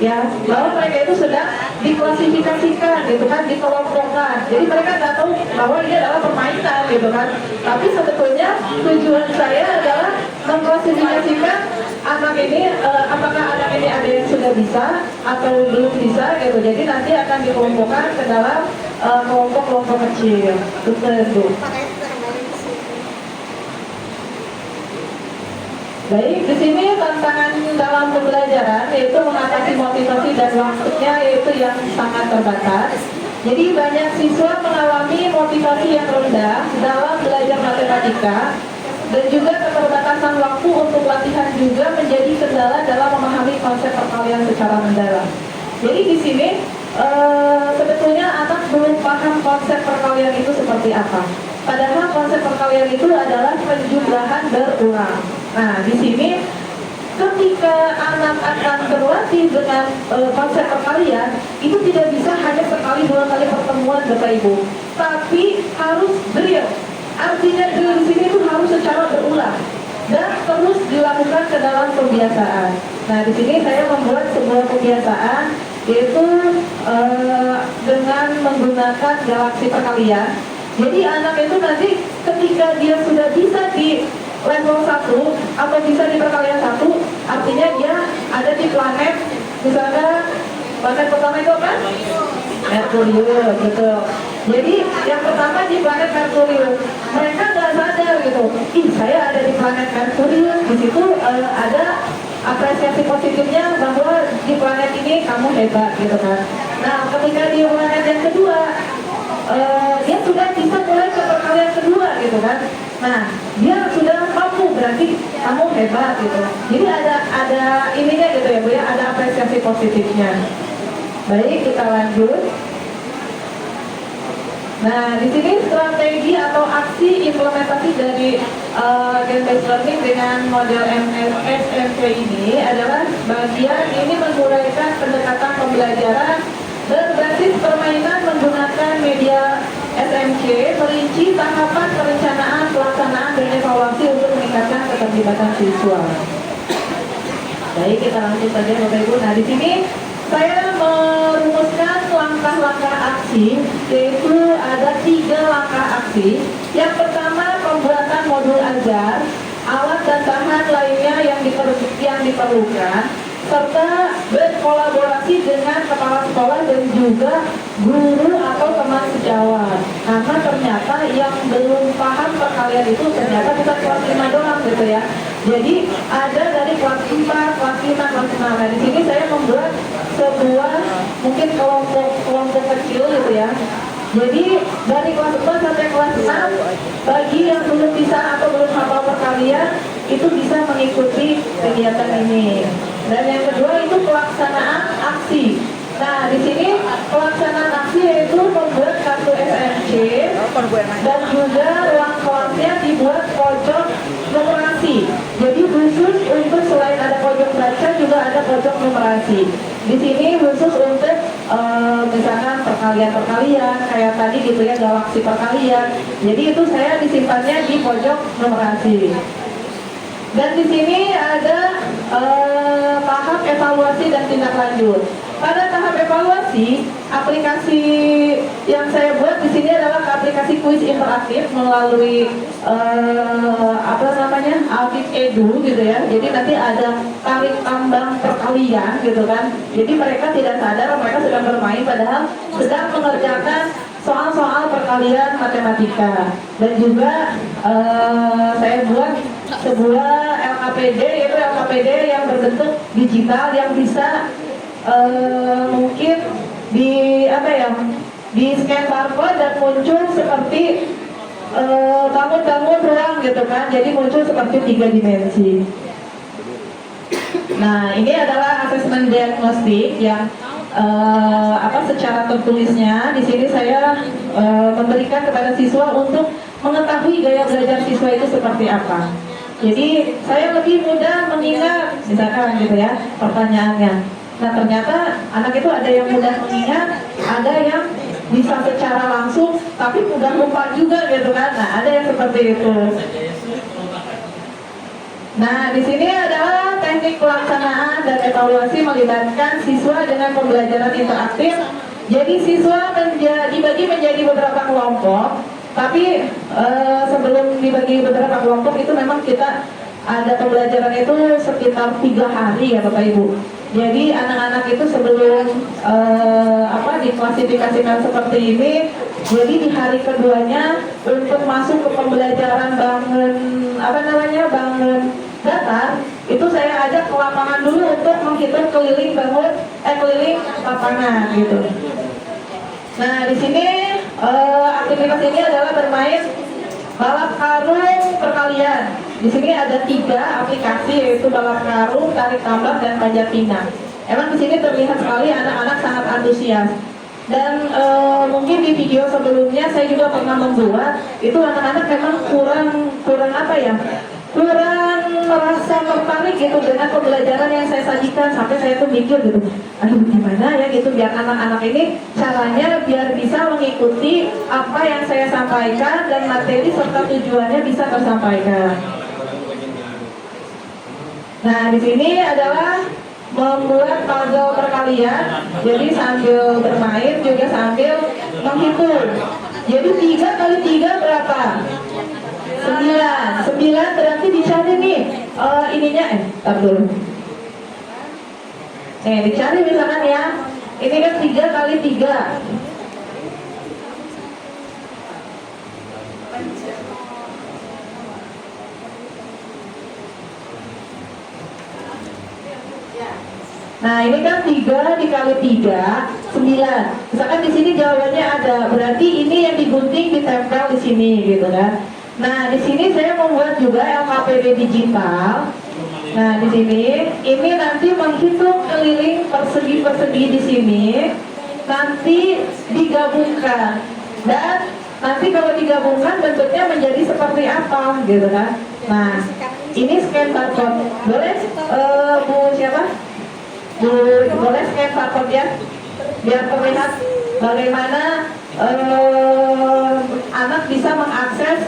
ya, bahwa mereka itu sedang diklasifikasikan, gitu kan, dikelompokkan. Jadi mereka nggak tahu bahwa ini adalah permainan, gitu kan. Tapi sebetulnya tujuan saya adalah mengklasifikasikan anak ini, apakah anak ini ada yang sudah bisa atau belum bisa, gitu. Jadi nanti akan dikelompokkan ke dalam kelompok-kelompok kecil tertentu. Baik, di sini tantangan dalam pembelajaran yaitu mengatasi motivasi dan waktunya yaitu yang sangat terbatas. Jadi banyak siswa mengalami motivasi yang rendah dalam belajar matematika dan juga keterbatasan waktu untuk latihan juga menjadi kendala dalam memahami konsep perkalian secara mendalam. Jadi di sini sebetulnya anak belum paham konsep perkalian itu seperti apa. Padahal konsep perkalian itu adalah penjumlahan berulang. Nah, di sini ketika anak akan berlatih dengan konsep perkalian, itu tidak bisa hanya sekali dua kali pertemuan Bapak Ibu, tapi harus drill. Artinya drill di sini itu harus secara berulang dan terus dilakukan ke dalam kebiasaan. Nah, di sini saya membuat sebuah kebiasaan yaitu dengan menggunakan galaksi perkalian. Jadi anak itu nanti ketika dia sudah bisa di level 1 atau bisa di perkalian 1, artinya dia ada di planet, misalnya planet pertama itu apa? Merkurius, betul. Jadi yang pertama di planet Merkurius, mereka nggak sadar gitu, ih saya ada di planet Merkurius, di situ ada apresiasi positifnya bahwa di planet ini kamu hebat gitu kan. Nah, ketika di planet yang kedua, dia sudah bisa mulai ke perkalian kedua gitu kan. Nah, dia sudah mampu, berarti kamu hebat gitu. Jadi ada ininya gitu ya Bu ya, ada apresiasi positifnya. Baik, kita lanjut. Nah, di sini strategi atau aksi implementasi dari game-based learning dengan model SMK ini adalah bagian ini menguraikan pendekatan pembelajaran berbasis permainan menggunakan media SMK, merinci tahapan perencanaan, pelaksanaan, dan evaluasi untuk meningkatkan keterlibatan siswa. Baik, kita langsung saja Bapak Ibu. Nah, di sini saya merumuskan langkah-langkah aksi, yaitu ada 3 langkah aksi. Yang pertama, pembuatan modul ajar, alat dan bahan lainnya yang diperlukan, serta berkolaborasi dengan kepala sekolah dan juga guru atau teman sejawat. Karena ternyata yang belum paham perkalian itu ternyata bukan kelas 5 doang gitu ya. Jadi ada dari kelas 4, kelas 5, kelas 6. Nah, di sini saya membuat sebuah mungkin kelompok kecil gitu ya. Jadi dari kelas 4 sampai kelas 6, bagi yang belum bisa atau belum hafal perkalian itu bisa mengikuti kegiatan ini. Dan yang kedua itu pelaksanaan aksi. Nah, di sini pelaksanaan aksi yaitu membuat kartu SMC dan juga ruang kelasnya dibuat pojok numerasi. Jadi khusus untuk selain ada pojok baca juga ada pojok numerasi. Di sini khusus untuk misalkan perkalian-perkalian kayak tadi gitu ya, galaksi perkalian. Jadi itu saya disimpannya di pojok numerasi. Dan di sini ada tahap evaluasi dan tindak lanjut. Pada tahap evaluasi, aplikasi yang saya buat di sini adalah aplikasi kuis interaktif melalui Alkit Edu gitu ya. Jadi nanti ada tarik tambang perkalian gitu kan. Jadi mereka tidak sadar mereka sedang bermain padahal sedang mengerjakan soal-soal perkalian matematika. Dan juga saya buat sebuah LKPD, yaitu LKPD yang berbentuk digital yang bisa mungkin di scan barcode dan muncul seperti bangun-bangun ruang gitu kan. Jadi muncul seperti 3 dimensi. Nah, ini adalah asesmen diagnostik yang secara tertulisnya di sini saya memberikan kepada siswa untuk mengetahui gaya belajar siswa itu seperti apa. Jadi saya lebih mudah mengingat misalkan gitu ya pertanyaannya. Nah, ternyata anak itu ada yang mudah mengingat, ada yang bisa secara langsung, tapi mudah lupa juga gitu kan. Nah, ada yang seperti itu. Nah, di sini adalah teknik pelaksanaan dan evaluasi melibatkan siswa dengan pembelajaran interaktif. Jadi siswa dibagi menjadi beberapa kelompok, tapi sebelum dibagi beberapa kelompok itu memang kita ada pembelajaran itu sekitar 3 hari ya Bapak Ibu. Jadi anak-anak itu sebelum diklasifikasikan seperti ini, jadi di hari keduanya untuk masuk ke pembelajaran bangun datar, itu saya ajak ke lapangan dulu untuk menghitung keliling lapangan gitu. Nah, di sini aktivitas ini adalah bermain balap karung perkalian. Di sini ada 3 aplikasi, yaitu balap karung, tarik tambak, dan panjat pinang. Emang di sini terlihat sekali anak-anak sangat antusias. Dan mungkin di video sebelumnya saya juga pernah membuat, itu anak-anak memang kurang merasa tertarik gitu dengan pembelajaran yang saya sajikan, sampai saya tuh mikir gitu, aduh gimana ya gitu biar anak-anak ini caranya biar bisa mengikuti apa yang saya sampaikan dan materi serta tujuannya bisa tersampaikan. Nah, di sini adalah membuat puzzle perkalian, jadi sambil bermain juga sambil menghitung. Jadi 3 kali 3 berapa? 9 berarti dicari nih tar dulu. Dicari misalkan ya, ini kan 3 kali 3. Nah, ini kan 3 dikali 3, 9. Misalkan di sini jawabannya ada, berarti ini yang digunting ditempel di sini gitu kan. Nah, di sini saya membuat juga LKPD digital. Nah, di sini ini nanti menghitung keliling persegi-persegi di sini, nanti digabungkan, dan nanti kalau digabungkan bentuknya menjadi seperti apa gitu kan. Nah, ini scan barcode. Boleh boleh scan barcode ya, biar terlihat bagaimana anak bisa mengakses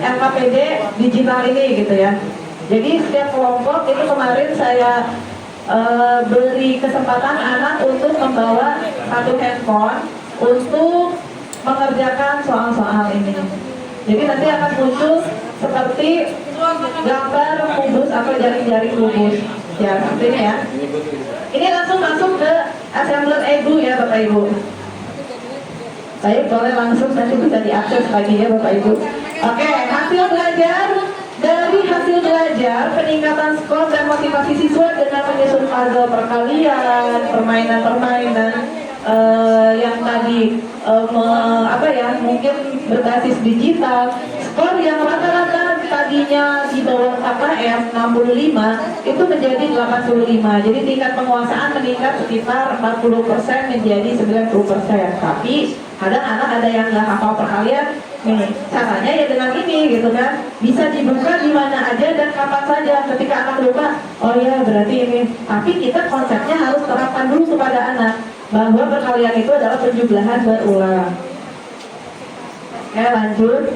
LKPD digital ini gitu ya. Jadi setiap kelompok itu kemarin saya beri kesempatan anak untuk membawa 1 handphone untuk mengerjakan soal-soal ini. Jadi nanti akan muncul seperti gambar kubus atau jaring-jaring kubus ya, seperti ini ya. Ini langsung masuk ke assembler Edu ya Bapak Ibu. Baik, boleh langsung nanti bisa diakses lagi ya Bapak Ibu. Oke, hasil belajar. Dari hasil belajar, peningkatan skor dan motivasi siswa dengan menyusun puzzle perkalian, permainan-permainan yang tadi mungkin berbasis digital, skor yang rata-rata tadinya di bawah KKM 65 itu menjadi 85. Jadi tingkat penguasaan meningkat sekitar 40% menjadi 90%. Tapi kadang anak ada yang nggak hafal perkalian. Nih, caranya ya dengan ini gitu kan, bisa dibuka di mana aja dan kapan saja. Ketika anak lupa, oh ya berarti ini. Tapi kita konsepnya harus terapkan dulu kepada anak bahwa perkalian itu adalah penjumlahan berulang. Oke, lanjut.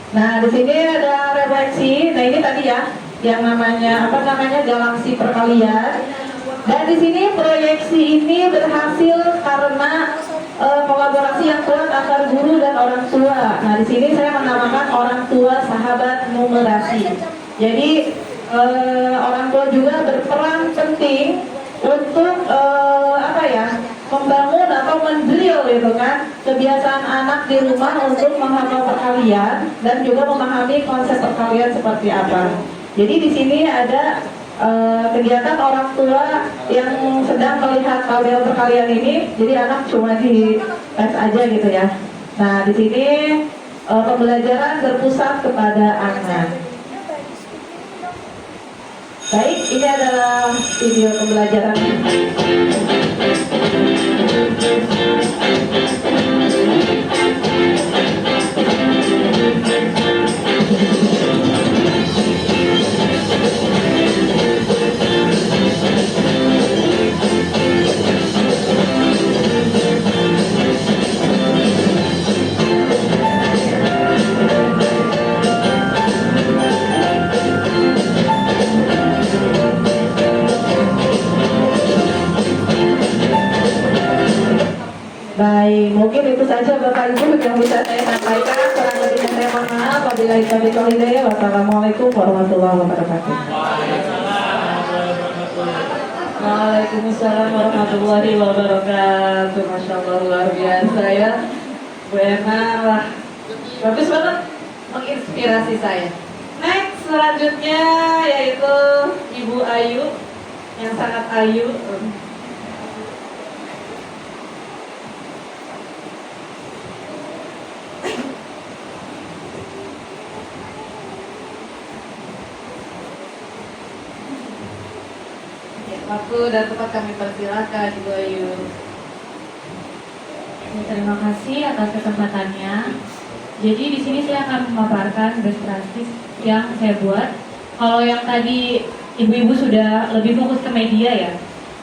Nah, di sini ada refleksi. Nah, ini tadi ya, yang namanya galaksi perkalian. Dan di sini proyeksi ini berhasil karena kolaborasi yang kuat antar guru dan orang tua. Nah, di sini saya menamakan orang tua sahabat numerasi. Jadi orang tua juga berperan penting untuk membangun atau mendrill gitu kan kebiasaan anak di rumah untuk menghafal perkalian dan juga memahami konsep perkalian seperti apa. Jadi di sini ada kegiatan orang tua yang sedang melihat tabel perkalian ini, jadi anak cuma di tes aja gitu ya. Nah, di sini pembelajaran berpusat kepada anak. Baik, ini adalah video pembelajaran. Baik, mungkin itu saja Bapak Ibu yang bisa saya sampaikan. Kurang lebihnya saya mohon maaf. Wabillahi taufiq wal hidayah. Wassalamualaikum warahmatullahi wabarakatuh. Waalaikumsalam warahmatullahi wabarakatuh. Masya Allah, luar biasa ya Bu Ena. Wah, bagus banget, menginspirasi saya. Next, selanjutnya yaitu Ibu Ayu yang sangat ayu. Waktu dan tempat kami persilakan Ibu Ayu. Terima kasih atas kesempatannya. Jadi di sini saya akan memaparkan best practice yang saya buat. Kalau yang tadi ibu-ibu sudah lebih fokus ke media ya.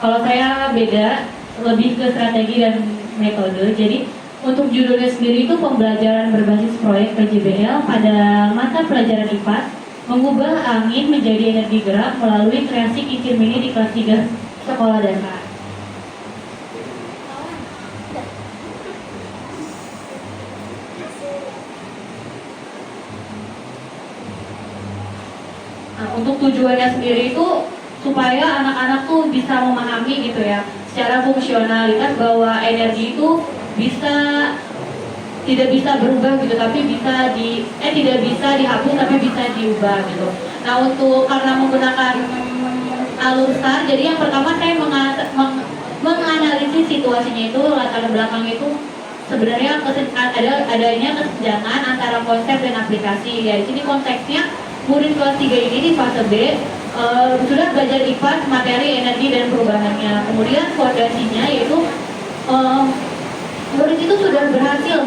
Kalau saya beda, lebih ke strategi dan metode. Jadi untuk judulnya sendiri itu pembelajaran berbasis proyek PJBL pada mata pelajaran IPA, mengubah angin menjadi energi gerak melalui kreasi kincir mini di kelas 3 sekolah dasar. Nah, untuk tujuannya sendiri itu supaya anak-anak tuh bisa memahami gitu ya secara fungsionalitas bahwa energi itu tidak bisa berubah gitu, tapi tidak bisa dihapus tapi bisa diubah gitu. Nah, karena menggunakan alur STAR, jadi yang pertama saya menganalisis situasinya itu, latar belakang itu sebenarnya adanya kesenjangan antara konsep dan aplikasi. Ya, di sini konteksnya murid kelas 3 ini di fase B sudah belajar IPA, materi, energi, dan perubahannya. Kemudian fondasinya yaitu murid itu sudah berhasil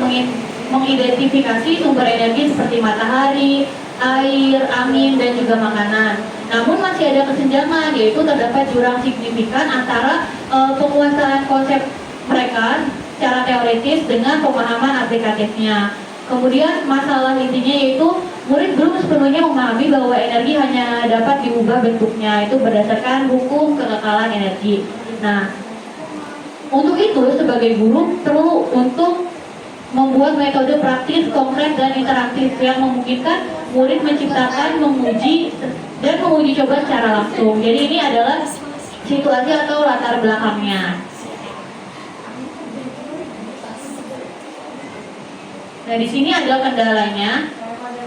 mengidentifikasi sumber energi seperti matahari, air, angin, dan juga makanan. Namun masih ada kesenjangan, yaitu terdapat jurang signifikan antara penguasaan konsep mereka secara teoritis dengan pemahaman aplikatifnya. Kemudian masalah intinya yaitu murid belum sepenuhnya memahami bahwa energi hanya dapat diubah bentuknya itu berdasarkan hukum kekekalan energi. Nah, untuk itu sebagai guru perlu untuk membuat metode praktis, konkret, dan interaktif yang memungkinkan murid menciptakan, menguji, dan menguji coba secara langsung. Jadi ini adalah situasi atau latar belakangnya. Nah, di sini ada kendalanya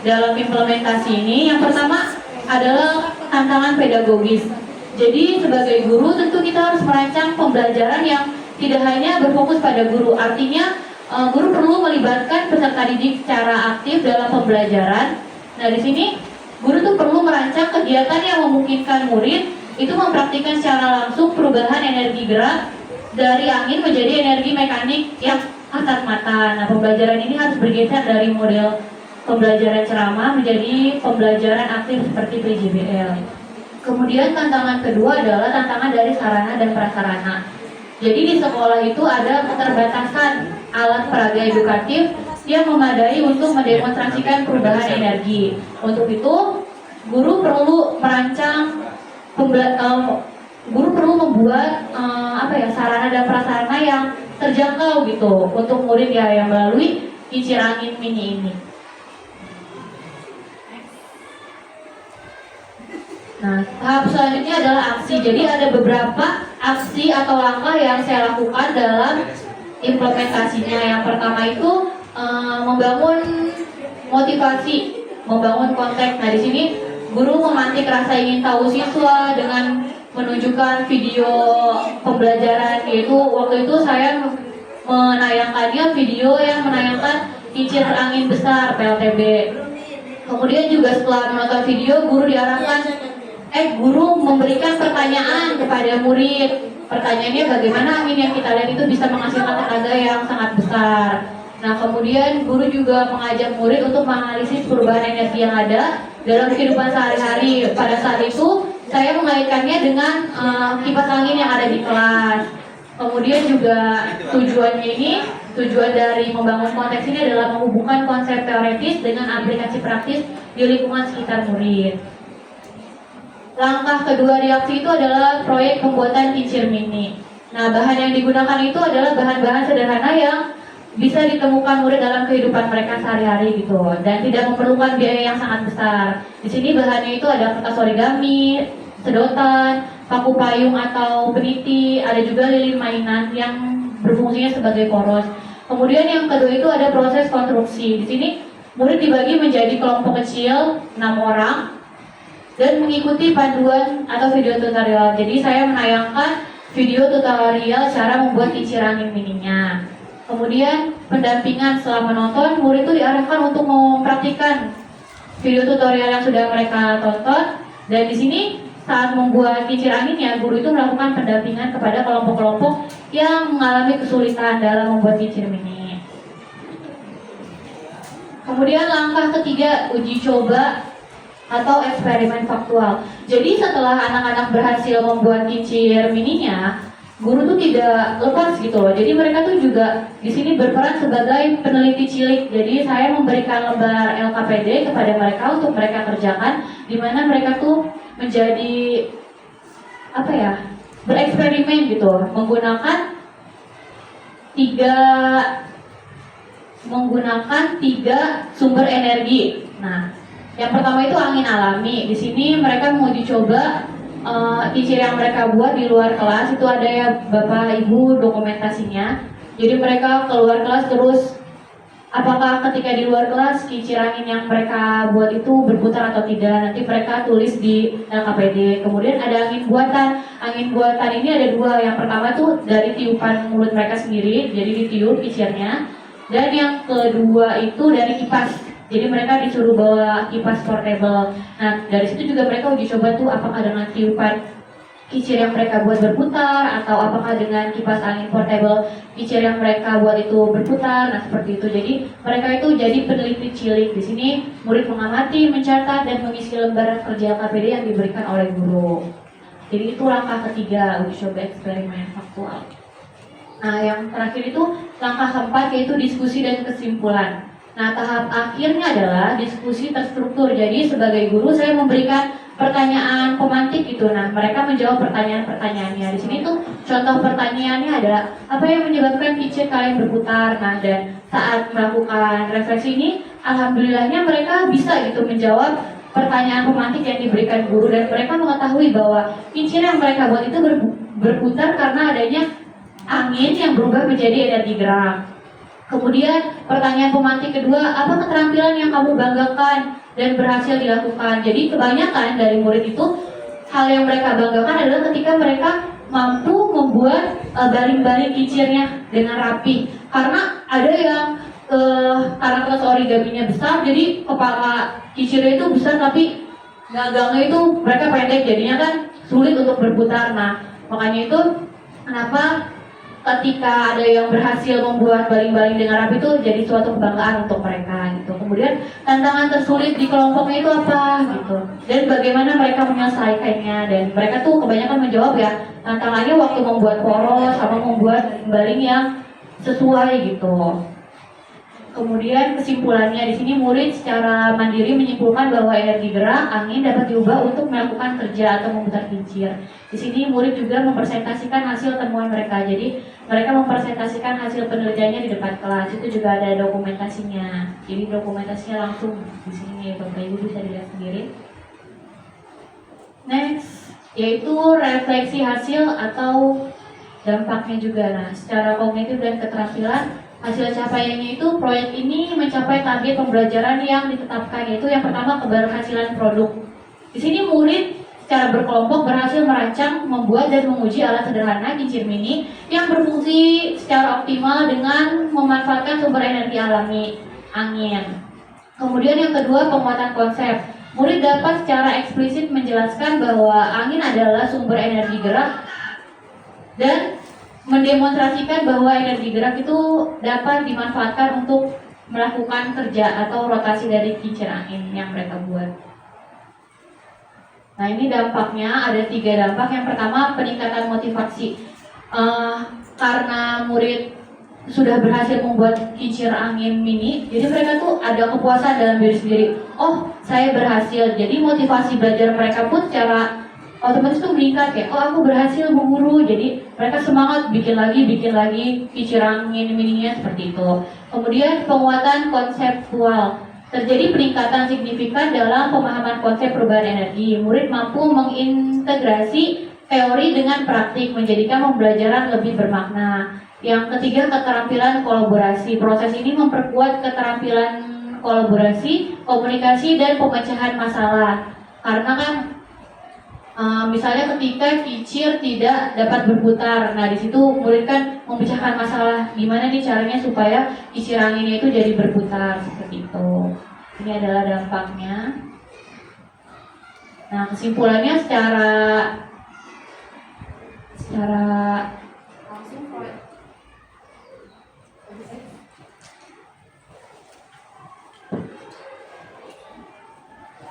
dalam implementasi ini. Yang pertama adalah tantangan pedagogis. Jadi sebagai guru tentu kita harus merancang pembelajaran yang tidak hanya berfokus pada guru. Artinya guru perlu melibatkan peserta didik secara aktif dalam pembelajaran. Nah, di sini guru tuh perlu merancang kegiatan yang memungkinkan murid itu mempraktikkan secara langsung perubahan energi gerak dari angin menjadi energi mekanik yang kasat mata. Nah, pembelajaran ini harus bergeser dari model pembelajaran ceramah menjadi pembelajaran aktif seperti PJBL. Kemudian tantangan kedua adalah tantangan dari sarana dan prasarana. Jadi di sekolah itu ada keterbatasan alat peraga edukatif yang memadai untuk mendemonstrasikan perubahan energi. Untuk itu, guru perlu membuat sarana dan prasarana yang terjangkau gitu untuk murid ya yang melalui kincir angin mini ini. Nah, tahap selanjutnya adalah aksi. Jadi ada beberapa aksi atau langkah yang saya lakukan dalam implementasinya. Yang pertama itu membangun motivasi, membangun konteks. Nah, di sini guru memantik rasa ingin tahu siswa dengan menunjukkan video pembelajaran, yaitu waktu itu saya menayangkannya video yang menayangkan kincir angin besar PLTB. Kemudian juga setelah menonton video, guru memberikan pertanyaan kepada murid. Pertanyaannya bagaimana angin yang kita lihat itu bisa menghasilkan tenaga yang sangat besar. Nah, kemudian guru juga mengajak murid untuk menganalisis perubahan energi yang ada dalam kehidupan sehari-hari. Pada saat itu saya mengaitkannya dengan kipas angin yang ada di kelas. Kemudian juga tujuan dari membangun konteks ini adalah menghubungkan konsep teoritis dengan aplikasi praktis di lingkungan sekitar murid. Langkah kedua di aksi itu adalah proyek pembuatan kincir mini. Nah, bahan yang digunakan itu adalah bahan-bahan sederhana yang bisa ditemukan murid dalam kehidupan mereka sehari-hari gitu, dan tidak memerlukan biaya yang sangat besar. Di sini bahannya itu ada kertas origami, sedotan, paku payung atau peniti, ada juga lilin mainan yang berfungsinya sebagai poros. Kemudian yang kedua itu ada proses konstruksi. Di sini murid dibagi menjadi kelompok kecil 6 orang dan mengikuti panduan atau video tutorial. Jadi saya menayangkan video tutorial cara membuat kincir angin mininya. Kemudian pendampingan setelah menonton, murid itu diarahkan untuk mempraktikkan video tutorial yang sudah mereka tonton. Dan di sini saat membuat kincir anginnya, guru itu melakukan pendampingan kepada kelompok-kelompok yang mengalami kesulitan dalam membuat kincir mini. Kemudian langkah ketiga, uji coba atau eksperimen faktual. Jadi setelah anak-anak berhasil membuat kincir mininya, guru tuh tidak lepas gitu loh. Jadi mereka tuh juga di sini berperan sebagai peneliti cilik. Jadi saya memberikan lembar LKPD kepada mereka untuk mereka kerjakan, di mana mereka tuh menjadi bereksperimen gitu, menggunakan tiga sumber energi. Nah, yang pertama itu angin alami. Di sini mereka menguji coba kincir yang mereka buat di luar kelas. Itu ada ya Bapak Ibu dokumentasinya. Jadi mereka keluar kelas terus, apakah ketika di luar kelas kincir angin yang mereka buat itu berputar atau tidak, nanti mereka tulis di LKPD. Kemudian ada angin buatan. Angin buatan ini ada dua. Yang pertama tuh dari tiupan mulut mereka sendiri, jadi ditiup kincirnya. Dan yang kedua itu dari kipas. Jadi mereka disuruh bawa kipas portable. Nah, dari situ juga mereka uji coba tuh apakah dengan tiupan kincir yang mereka buat berputar, atau apakah dengan kipas angin portable kincir yang mereka buat itu berputar. Nah, seperti itu. Jadi mereka itu jadi peneliti cilik. Di sini murid mengamati, mencatat, dan mengisi lembaran kerja KPD yang diberikan oleh guru. Jadi itu langkah ketiga, uji coba eksperimen faktual. Nah, yang terakhir itu langkah keempat, yaitu diskusi dan kesimpulan. Nah, tahap akhirnya adalah diskusi terstruktur. Jadi sebagai guru saya memberikan pertanyaan pemantik gitu. Nah, mereka menjawab pertanyaan-pertanyaannya. Di sini tuh contoh pertanyaannya ada, apa yang menyebabkan kincir kalian berputar? Nah, dan saat melakukan refleksi ini, alhamdulillahnya mereka bisa gitu menjawab pertanyaan pemantik yang diberikan guru, dan mereka mengetahui bahwa kincir yang mereka buat itu berputar karena adanya angin yang berubah menjadi energi gerak. Kemudian pertanyaan pemantik kedua, apa keterampilan yang kamu banggakan dan berhasil dilakukan? Jadi kebanyakan dari murid itu, hal yang mereka banggakan adalah ketika mereka mampu membuat baling-baling kincirnya dengan rapi. Karena ada yang karena kelas origaminya besar, jadi kepala kincirnya itu besar tapi gagangnya itu mereka pendek, jadinya kan sulit untuk berputar. Nah, makanya itu kenapa ketika ada yang berhasil membuat baling-baling dengan rapi itu jadi suatu kebanggaan untuk mereka gitu. Kemudian tantangan tersulit di kelompoknya itu apa gitu, dan bagaimana mereka menyelesaikannya. Dan mereka tuh kebanyakan menjawab ya, tantangannya waktu membuat poros sama membuat baling yang sesuai gitu. Kemudian kesimpulannya, di sini murid secara mandiri menyimpulkan bahwa energi gerak angin dapat diubah untuk melakukan kerja atau memutar kincir. Di sini murid juga mempresentasikan hasil temuan mereka. Jadi mereka mempresentasikan hasil penelitiannya di depan kelas. Itu juga ada dokumentasinya. Jadi dokumentasinya langsung di sini, Bapak Ibu bisa dilihat sendiri. Next, yaitu refleksi hasil atau dampaknya juga. Nah, secara kognitif dan keterampilan, hasil capaiannya itu proyek ini mencapai target pembelajaran yang ditetapkan, yaitu yang pertama keberhasilan produk. Di sini murid secara berkelompok berhasil merancang, membuat, dan menguji alat sederhana kincir mini yang berfungsi secara optimal dengan memanfaatkan sumber energi alami, angin. Kemudian yang kedua, penguatan konsep. Murid dapat secara eksplisit menjelaskan bahwa angin adalah sumber energi gerak dan mendemonstrasikan bahwa energi gerak itu dapat dimanfaatkan untuk melakukan kerja atau rotasi dari kincir angin yang mereka buat. Nah, ini dampaknya ada 3 dampak. Yang pertama, peningkatan motivasi. Karena murid sudah berhasil membuat kincir angin mini, jadi mereka tuh ada kepuasan dalam diri sendiri. Oh, saya berhasil. Jadi motivasi belajar mereka pun secara otomatis tuh meningkat ya. Oh, aku berhasil Bu Guru. Jadi mereka semangat bikin lagi, dicirangin mininya seperti itu. Kemudian penguatan konseptual. Terjadi peningkatan signifikan dalam pemahaman konsep perubahan energi. Murid mampu mengintegrasi teori dengan praktik, menjadikan pembelajaran lebih bermakna. Yang ketiga, keterampilan kolaborasi. Proses ini memperkuat keterampilan kolaborasi, komunikasi, dan pemecahan masalah. Karena kan misalnya ketika kicir tidak dapat berputar, nah di situ murid kan memecahkan masalah gimana nih caranya supaya kicir anginnya itu jadi berputar seperti itu. Ini adalah dampaknya. Nah, kesimpulannya secara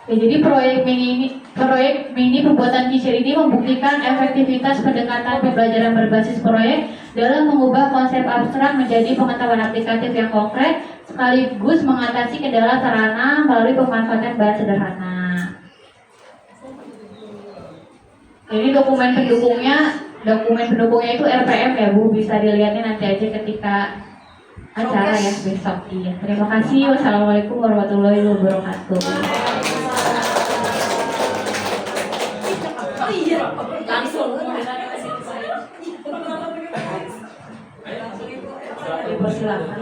ya, jadi proyek mini pembuatan kicir ini membuktikan efektivitas pendekatan pembelajaran berbasis proyek dalam mengubah konsep abstrak menjadi pengetahuan aplikatif yang konkret sekaligus mengatasi kendala sarana melalui pemanfaatan bahan sederhana. Jadi dokumen pendukungnya itu RPM ya Bu, bisa dilihatnya nanti aja ketika acara ya besok. Iya. Terima kasih. Wassalamualaikum warahmatullahi wabarakatuh. Langsung. Silakan.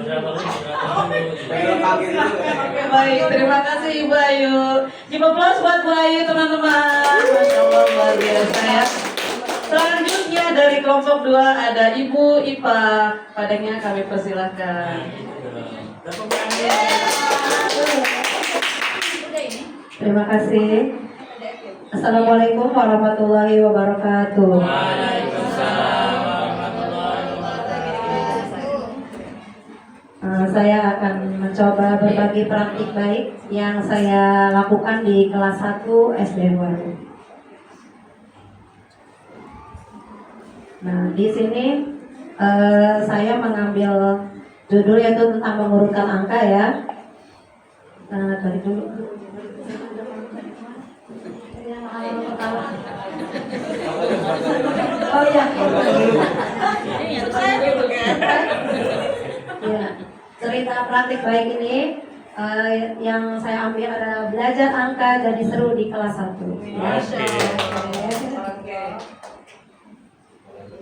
Baik, terima kasih Ibu Ayu. Give applause buat Bu Ayu teman-teman. Masya Allah luar biasa ya. Selanjutnya dari kelompok 2 ada Ibu Ipa. Padanya kami persilahkan. Terima kasih. Assalamualaikum warahmatullahi wabarakatuh. Saya akan mencoba berbagi praktik baik yang saya lakukan di kelas 1 SD 2. Nah, di sini saya mengambil judul yaitu tentang mengurutkan angka ya. Dari dulu. Oh ya. Ya. Cerita praktik baik ini yang saya ambil adalah belajar angka jadi seru di kelas 1.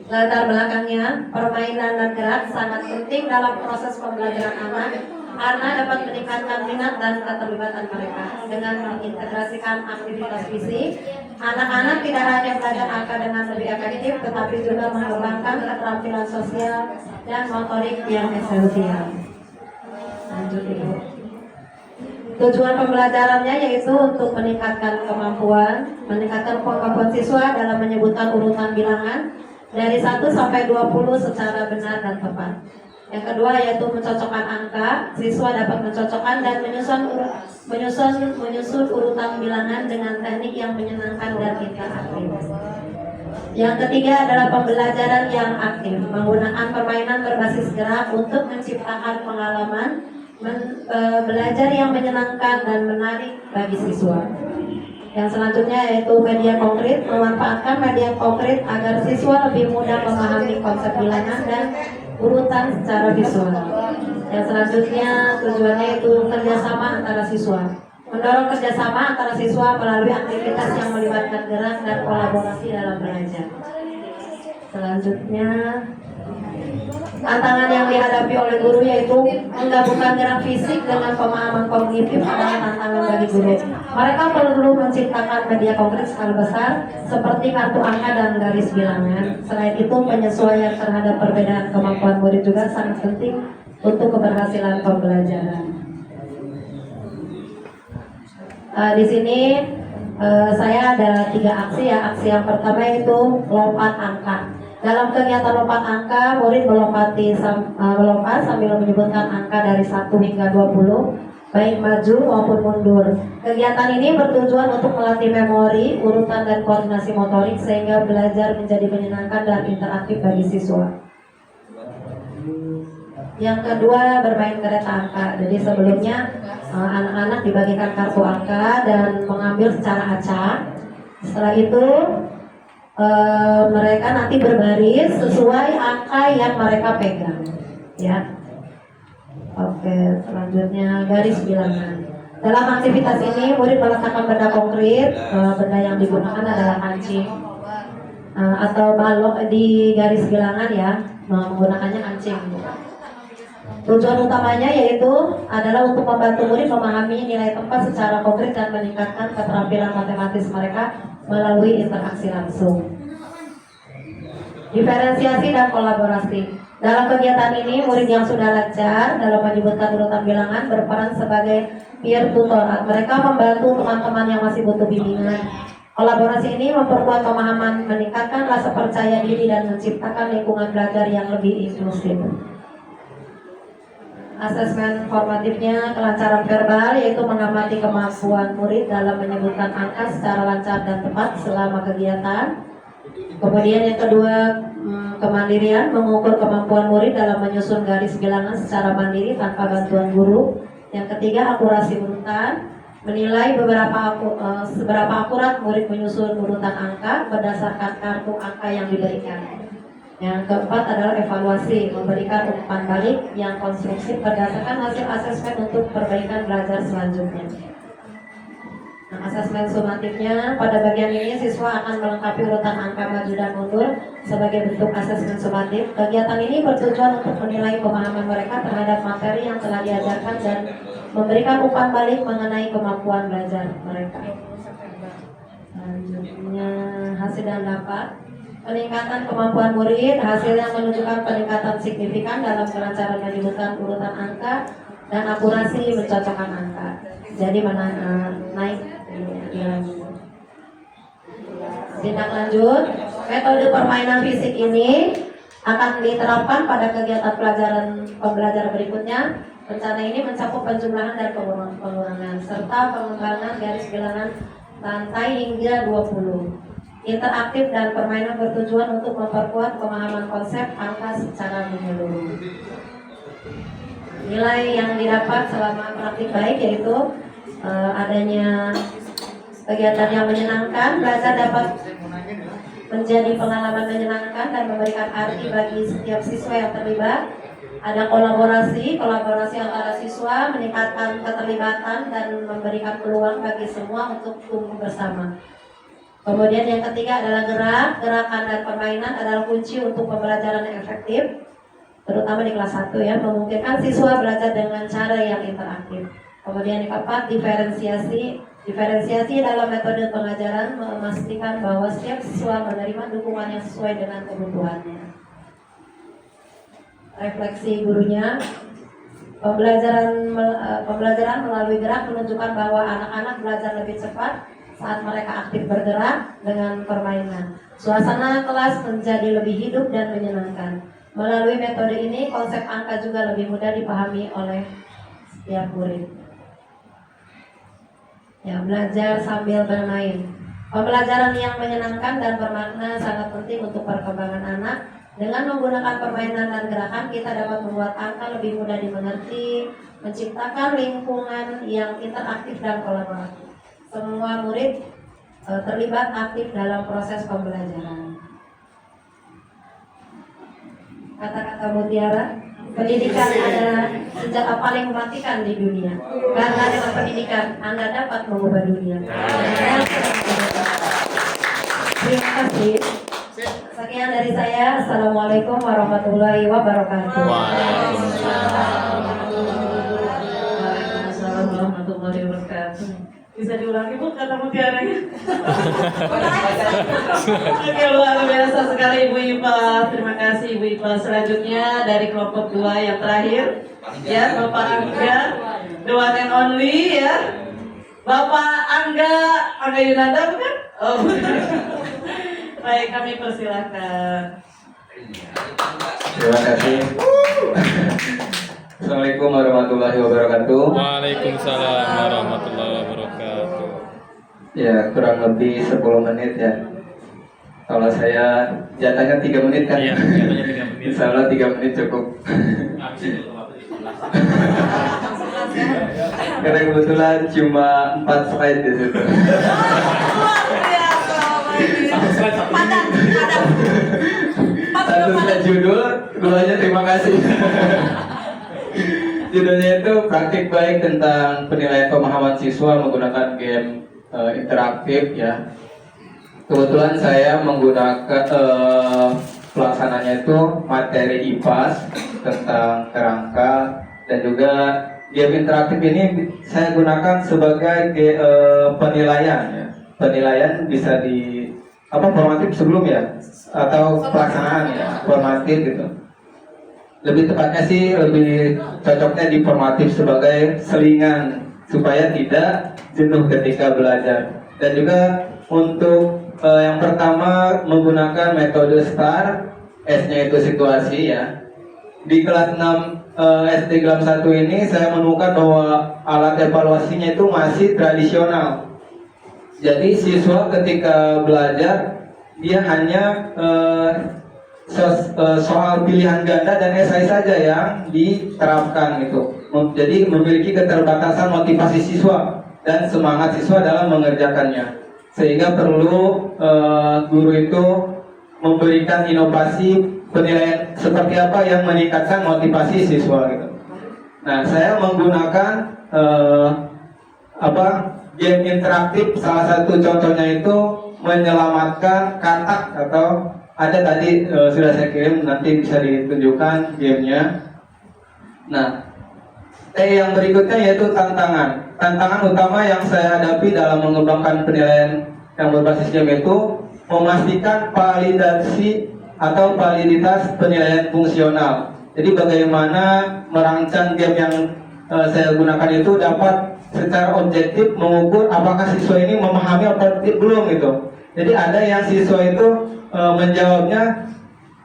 Latar belakangnya, permainan dan gerak sangat penting dalam proses pembelajaran anak karena dapat meningkatkan minat dan keterlibatan mereka. Dengan mengintegrasikan aktivitas fisik, anak-anak tidak hanya belajar angka dengan lebih efektif, tetapi juga mengembangkan keterampilan sosial dan motorik yang esensial. Lanjut Ibu. Tujuan pembelajarannya yaitu untuk meningkatkan kemampuan siswa dalam menyebutkan urutan bilangan dari 1 sampai 20 secara benar dan tepat. Yang kedua yaitu mencocokkan angka. Siswa dapat mencocokkan dan menyusun urutan bilangan dengan teknik yang menyenangkan dan interaktif. Yang ketiga adalah pembelajaran yang aktif, menggunakan permainan berbasis gerak untuk menciptakan pengalaman belajar yang menyenangkan dan menarik bagi siswa. Yang selanjutnya yaitu media konkret, memanfaatkan media konkret agar siswa lebih mudah memahami konsep bilangan dan urutan secara visual. Yang selanjutnya tujuannya itu kerjasama antara siswa, mendorong kerjasama antara siswa melalui aktivitas yang melibatkan gerak dan kolaborasi dalam belajar. Selanjutnya tantangan yang dihadapi oleh guru yaitu menggabungkan gerak fisik dengan pemahaman kognitif adalah tantangan bagi guru. Mereka perlu menciptakan media konkret skala besar seperti kartu angka dan garis bilangan. Selain itu, penyesuaian terhadap perbedaan kemampuan murid juga sangat penting untuk keberhasilan pembelajaran. Di sini saya ada 3 aksi ya. Aksi yang pertama itu lompat angka. Dalam kegiatan lompat angka, murid melompat sambil menyebutkan angka dari 1 hingga 20, baik maju maupun mundur. Kegiatan ini bertujuan untuk melatih memori, urutan dan koordinasi motorik sehingga belajar menjadi menyenangkan dan interaktif bagi siswa. Yang kedua, bermain kereta angka. Jadi sebelumnya anak-anak dibagikan kartu angka dan mengambil secara acak. Setelah itu mereka nanti berbaris sesuai angka yang mereka pegang, ya. Oke, selanjutnya garis bilangan. Dalam aktivitas ini, murid meletakkan benda konkret. Benda yang digunakan adalah kancing atau balok di garis bilangan, ya. Menggunakannya kancing. Tujuan utamanya yaitu adalah untuk membantu murid memahami nilai tempat secara konkret dan meningkatkan keterampilan matematis mereka melalui interaksi langsung. Diferensiasi dan kolaborasi. Dalam kegiatan ini, murid yang sudah lancar dalam menyebutkan urutan bilangan berperan sebagai peer tutor. Mereka membantu teman-teman yang masih butuh bimbingan. Kolaborasi ini memperkuat pemahaman, meningkatkan rasa percaya diri, dan menciptakan lingkungan belajar yang lebih inklusif. Asesmen formatifnya kelancaran verbal, yaitu mengamati kemampuan murid dalam menyebutkan angka secara lancar dan tepat selama kegiatan. Kemudian yang kedua, kemandirian, mengukur kemampuan murid dalam menyusun garis bilangan secara mandiri tanpa bantuan guru. Yang ketiga, akurasi urutan, menilai seberapa akurat murid menyusun urutan angka berdasarkan kartu angka yang diberikan. Yang keempat adalah evaluasi, memberikan umpan balik yang konstruksif berdasarkan hasil asesmen untuk perbaikan belajar selanjutnya. Nah, asesmen sumatifnya, pada bagian ini siswa akan melengkapi urutan angka maju dan mundur sebagai bentuk asesmen sumatif. Kegiatan ini bertujuan untuk menilai pemahaman mereka terhadap materi yang telah diajarkan dan memberikan umpan balik mengenai kemampuan belajar mereka. Selanjutnya, hasil dan dapat. Peningkatan kemampuan murid, hasilnya menunjukkan peningkatan signifikan dalam kelancaran menyebutkan urutan angka dan akurasi mencocokkan angka. Jadi naik. Tindak lanjut, metode permainan fisik ini akan diterapkan pada kegiatan pembelajaran berikutnya. Rencana ini mencakup penjumlahan dan pengurangan serta pengembangan garis bilangan lantai hingga 20. Interaktif dan permainan bertujuan untuk memperkuat pemahaman konsep angka secara menyeluruh. Nilai yang didapat selama praktik baik yaitu adanya kegiatan yang menyenangkan, belajar dapat menjadi pengalaman menyenangkan dan memberikan arti bagi setiap siswa yang terlibat. Ada kolaborasi antara siswa, meningkatkan keterlibatan dan memberikan peluang bagi semua untuk tumbuh bersama. Kemudian yang ketiga adalah gerakan dan permainan adalah kunci untuk pembelajaran yang efektif, terutama di kelas 1, ya, memungkinkan siswa belajar dengan cara yang interaktif. Kemudian yang keempat, diferensiasi dalam metode pengajaran memastikan bahwa setiap siswa menerima dukungan yang sesuai dengan kebutuhannya. Refleksi gurunya, pembelajaran melalui gerak menunjukkan bahwa anak-anak belajar lebih cepat saat mereka aktif bergerak dengan permainan. Suasana kelas menjadi lebih hidup dan menyenangkan. Melalui metode ini, konsep angka juga lebih mudah dipahami oleh setiap murid. Ya, belajar sambil bermain. Pembelajaran yang menyenangkan dan bermakna sangat penting untuk perkembangan anak. Dengan menggunakan permainan dan gerakan, kita dapat membuat angka lebih mudah dimengerti, menciptakan lingkungan yang interaktif dan kolaboratif. Semua murid terlibat aktif dalam proses pembelajaran. Kata-kata mutiara, pendidikan adalah senjata paling mematikan di dunia. Karena dengan pendidikan Anda dapat mengubah dunia. Terima kasih. Sekian dari saya. Assalamualaikum warahmatullahi wabarakatuh. Waalaikumsalam. Waalaikumsalam warahmatullahi wabarakatuh. Bisa diulangi Bu kata mutiaranya? Oke, luar biasa sekali Ibu Ipa. Terima kasih Ibu Ipa. Selanjutnya dari kelompok 2 yang terakhir, ya, Bapak Angga, the one and only, ya, Bapak Angga Yunanda, bukan? Oh, baik, kami persilahkan. Terima kasih. Assalamualaikum warahmatullahi wabarakatuh. Waalaikumsalam warahmatullahi wabarakatuh. Ya, kurang lebih 10 menit ya. Kalau saya jatahnya 3 menit kan? Iya, jatahnya 3 menit. Insya Allah 3 menit cukup. Karena kebetulan cuma 4 slide di situ. Luar biasa, padat. Satu sudah judul, duanya terima kasih. Judulnya itu praktik baik tentang penilaian pemahaman siswa menggunakan game interaktif ya. Kebetulan saya menggunakan pelaksananya itu materi IPAS tentang kerangka, dan juga game interaktif ini saya gunakan sebagai penilaian ya. Penilaian bisa di formatif sebelum ya, atau pelaksanaan ya, formatif gitu. Lebih tepatnya sih lebih cocoknya di formatif sebagai selingan supaya tidak jenuh ketika belajar. Dan juga untuk yang pertama menggunakan metode STAR, S-nya itu situasi ya. Di kelas 6 SD kelas 1 ini saya menemukan bahwa alat evaluasinya itu masih tradisional. Jadi siswa ketika belajar dia hanya soal pilihan ganda dan esai saja yang diterapkan gitu. Jadi memiliki keterbatasan motivasi siswa dan semangat siswa dalam mengerjakannya. Sehingga perlu guru itu memberikan inovasi penilaian seperti apa yang meningkatkan motivasi siswa gitu. Nah, saya menggunakan game interaktif. Salah satu contohnya itu menyelamatkan katak, atau ada tadi sudah saya kirim, nanti bisa ditunjukkan gamenya. Nah, yang berikutnya yaitu tantangan. Tantangan utama yang saya hadapi dalam mengembangkan penilaian yang berbasis game itu memastikan validasi atau validitas penilaian fungsional. Jadi bagaimana merancang game yang saya gunakan itu dapat secara objektif mengukur apakah siswa ini memahami atau belum gitu. Jadi ada yang siswa itu menjawabnya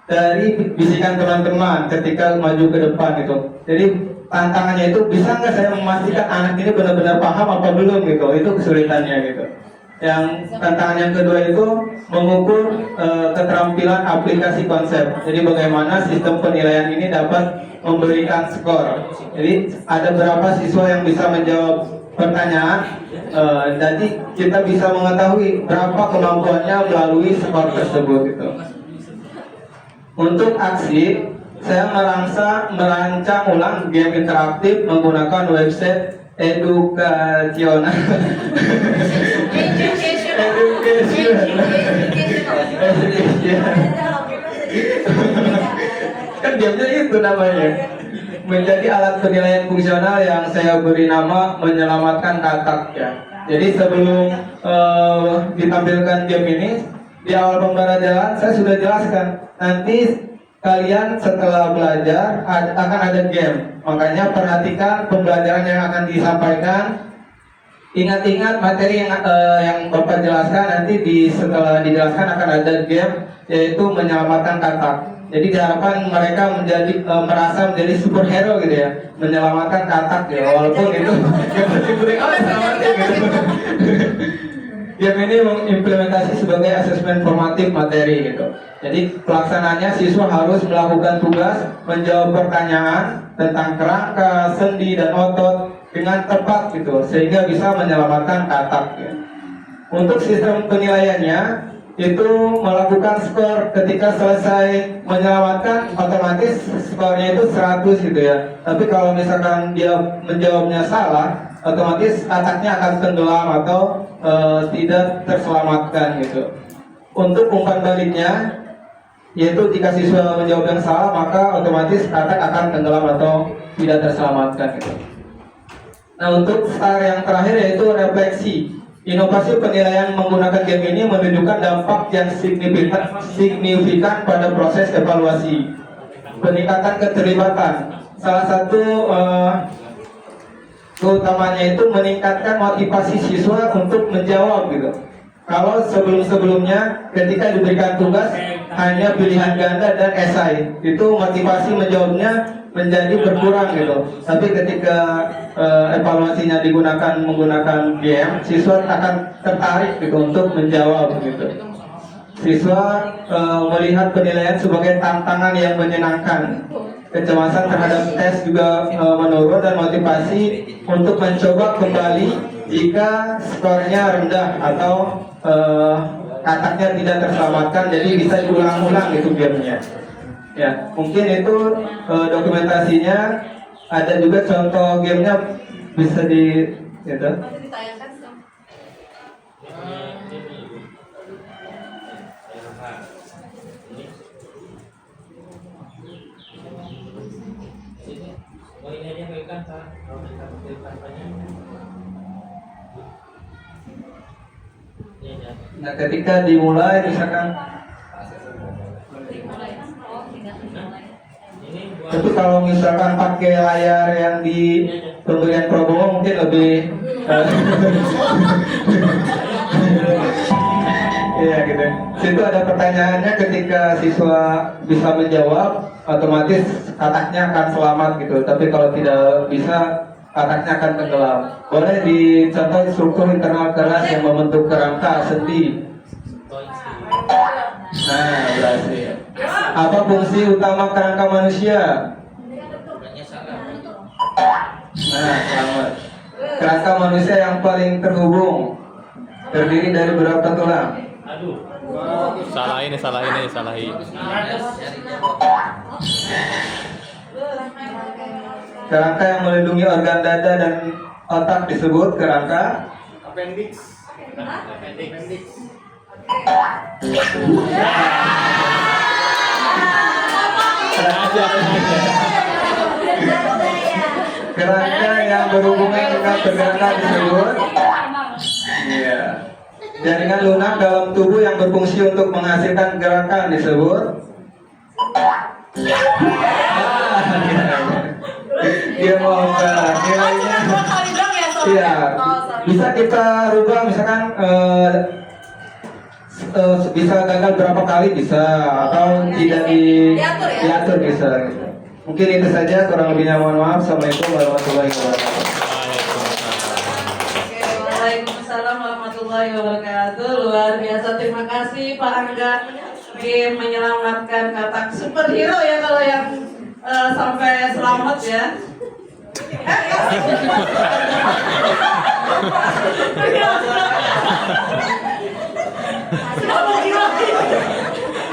dari bisikan teman-teman ketika maju ke depan gitu. Jadi tantangannya itu bisa nggak saya memastikan anak ini benar-benar paham apa belum gitu. Itu kesulitannya gitu. Yang tantangan yang kedua itu mengukur keterampilan aplikasi konsep. Jadi bagaimana sistem penilaian ini dapat memberikan skor. Jadi ada berapa siswa yang bisa menjawab pertanyaan, jadi kita bisa mengetahui berapa kemampuannya melalui skor tersebut gitu. Untuk aksi, saya merancang ulang game interaktif menggunakan website edukasional. Kan gamenya itu namanya. Menjadi alat penilaian fungsional yang saya beri nama menyelamatkan katak ya. Jadi sebelum ditampilkan game ini, di awal pembelajaran saya sudah jelaskan nanti kalian setelah belajar akan ada game. Makanya perhatikan pembelajaran yang akan disampaikan. Ingat-ingat materi yang Bapak jelaskan, nanti setelah dijelaskan akan ada game, yaitu menyelamatkan katak. Jadi diharapkan mereka merasa menjadi superhero gitu ya, menyelamatkan katak ya, walaupun itu yang penting gitu. Game ini mengimplementasi sebagai asesmen formatif materi gitu. Jadi pelaksanaannya siswa harus melakukan tugas menjawab pertanyaan tentang kerangka, sendi dan otot dengan tepat gitu, sehingga bisa menyelamatkan katak ya. Untuk sistem penilaiannya itu melakukan skor ketika selesai menyelamatkan, otomatis skornya itu 100 gitu ya. Tapi kalau misalkan dia menjawabnya salah, otomatis kataknya akan tenggelam atau tidak terselamatkan gitu. Untuk umpan baliknya, yaitu jika siswa menjawab yang salah, maka otomatis katak akan tenggelam atau tidak terselamatkan gitu. Nah, untuk STAR yang terakhir yaitu refleksi. Inovasi penilaian menggunakan game ini menunjukkan dampak yang signifikan pada proses evaluasi. Peningkatan keterlibatan. Salah satu keutamanya itu meningkatkan motivasi siswa untuk menjawab gitu. Kalau sebelum-sebelumnya ketika diberikan tugas hanya pilihan ganda dan esai, itu motivasi menjawabnya menjadi berkurang gitu. Tapi ketika evaluasinya menggunakan game, siswa akan tertarik gitu untuk menjawab gitu. Siswa melihat penilaian sebagai tantangan yang menyenangkan. Kecemasan terhadap tes juga menurun dan motivasi untuk mencoba kembali jika skornya rendah atau kataknya tidak terselamatkan, jadi bisa diulang-ulang itu gamenya. Ya, mungkin itu dokumentasinya. Ada juga contoh gamenya bisa di gitu. Nah, ketika dimulai misalkan, tapi kalau misalkan pakai layar yang di pemberian promo mungkin lebih iya gitu. Situ ada pertanyaannya, ketika siswa bisa menjawab, otomatis kataknya akan selamat gitu. Tapi kalau tidak bisa, kataknya akan tenggelam. Boleh dicontoh struktur internal keras yang membentuk kerangka sendi. Nah, berhasil. Apa fungsi utama kerangka manusia? Nah, selamat. Kerangka manusia yang paling terhubung terdiri dari berapa tulang? Salahin. Kerangka yang melindungi organ dada dan otak disebut kerangka appendix. Kerangka yang berhubungan dengan pergerakan disebut iya. Jaringan lunak dalam tubuh yang berfungsi untuk menghasilkan gerakan disebut dia mau nilainya iya. Bisa kita rubah misalkan bisa gagal berapa kali bisa, atau tidak diatur bisa gitu. Mungkin itu saja, kurang lebihnya mohon maaf. Assalamualaikum warahmatullahi wabarakatuh. Waalaikumsalam warahmatullahi wabarakatuh. Luar biasa, terima kasih Pak Angga game menyelamatkan katak superhero ya kalau yang sampai selamat ya.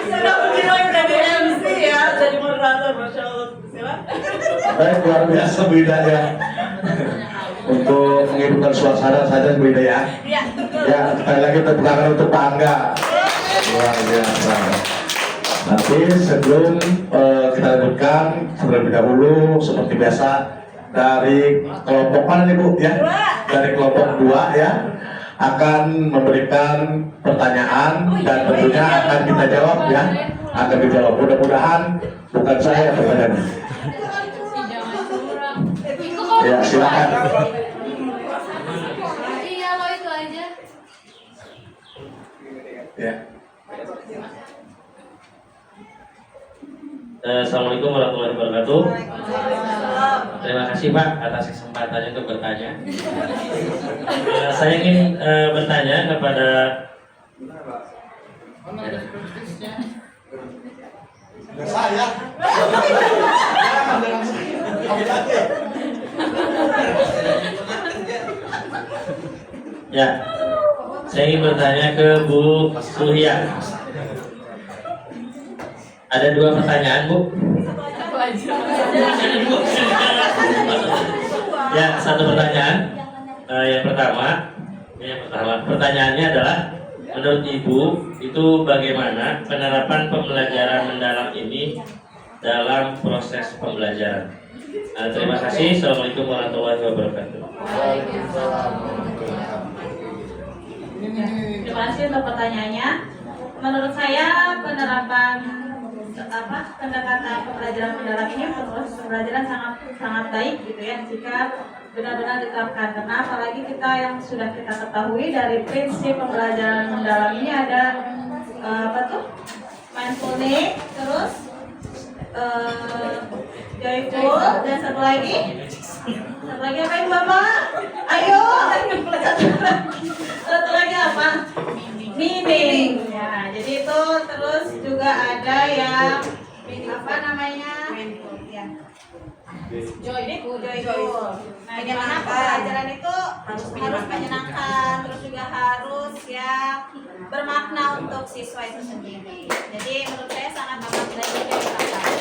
Sudah menjiwai jadi MC ya, jadi moderator, masya Allah. Silakan. Baik, luar biasa Bu Ida ya. Untuk menghidupkan suasana saja Bu Ida ya. Ya, sekali lagi tepuk tangan untuk Pak Angga. Luar biasa. Nanti sebelum kita lanjutkan, terlebih dahulu seperti biasa dari kelompok mana nih Bu ya? Dari kelompok 2 ya, akan memberikan pertanyaan dan tentunya akan kita jawab ya. Akan dijawab, mudah-mudahan bukan saya pertanyaannya. Ya, silakan. Iya, lo itu aja. Ya. Assalamualaikum warahmatullahi wabarakatuh. Terima kasih Pak atas kesempatannya untuk bertanya. Saya ingin bertanya kepada Saya. ya, saya ingin bertanya ke Bu Suhia. Ada 2 pertanyaan Bu. Ya, 1 pertanyaan. Yang pertama, pertanyaannya adalah, menurut Ibu itu bagaimana penerapan pembelajaran mendalam ini dalam proses pembelajaran? Terima kasih. Assalamualaikum warahmatullahi wabarakatuh. Terima kasih untuk pertanyaannya. Menurut saya penerapan pendekatan pembelajaran mendalam ini terus pembelajaran sangat baik gitu ya jika benar-benar diterapkan, karena apalagi kita yang sudah kita ketahui dari prinsip pembelajaran mendalam ini ada mindfulness, terus joyful, dan satu lagi apa ini Bapak? Ayo, satu lagi apa? Meaning. Ya, jadi itu terus juga ada yang Apa namanya? Ya. Joy. Bagaimana pembelajaran itu harus menyenangkan, terus juga harus ya bermakna untuk siswa itu sendiri. Jadi menurut saya sangat amat baik untuk diterapkan.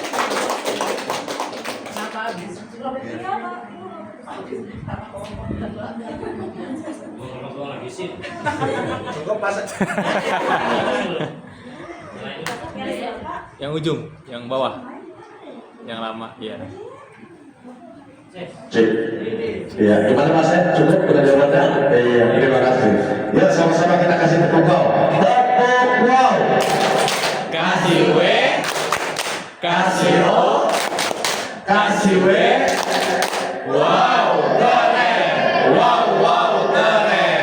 Cukup pas. Yang ujung, yang bawah, yang lama, ya. Cik. Iya, gimana Mas? Cukup udah jawabannya? Iya, terima kasih. Ya, sama-sama kita kasih tepuk wow. Tepuk wow. Kasih W, Kasih O, kasih W. Wow, keren. Wow, keren.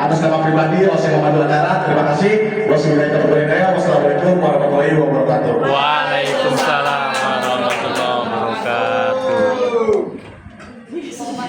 Atas nama pribadi, saya Muhammad Acara, terima kasih. Wassalamualaikum warahmatullahi wabarakatuh. Waalaikumsalam.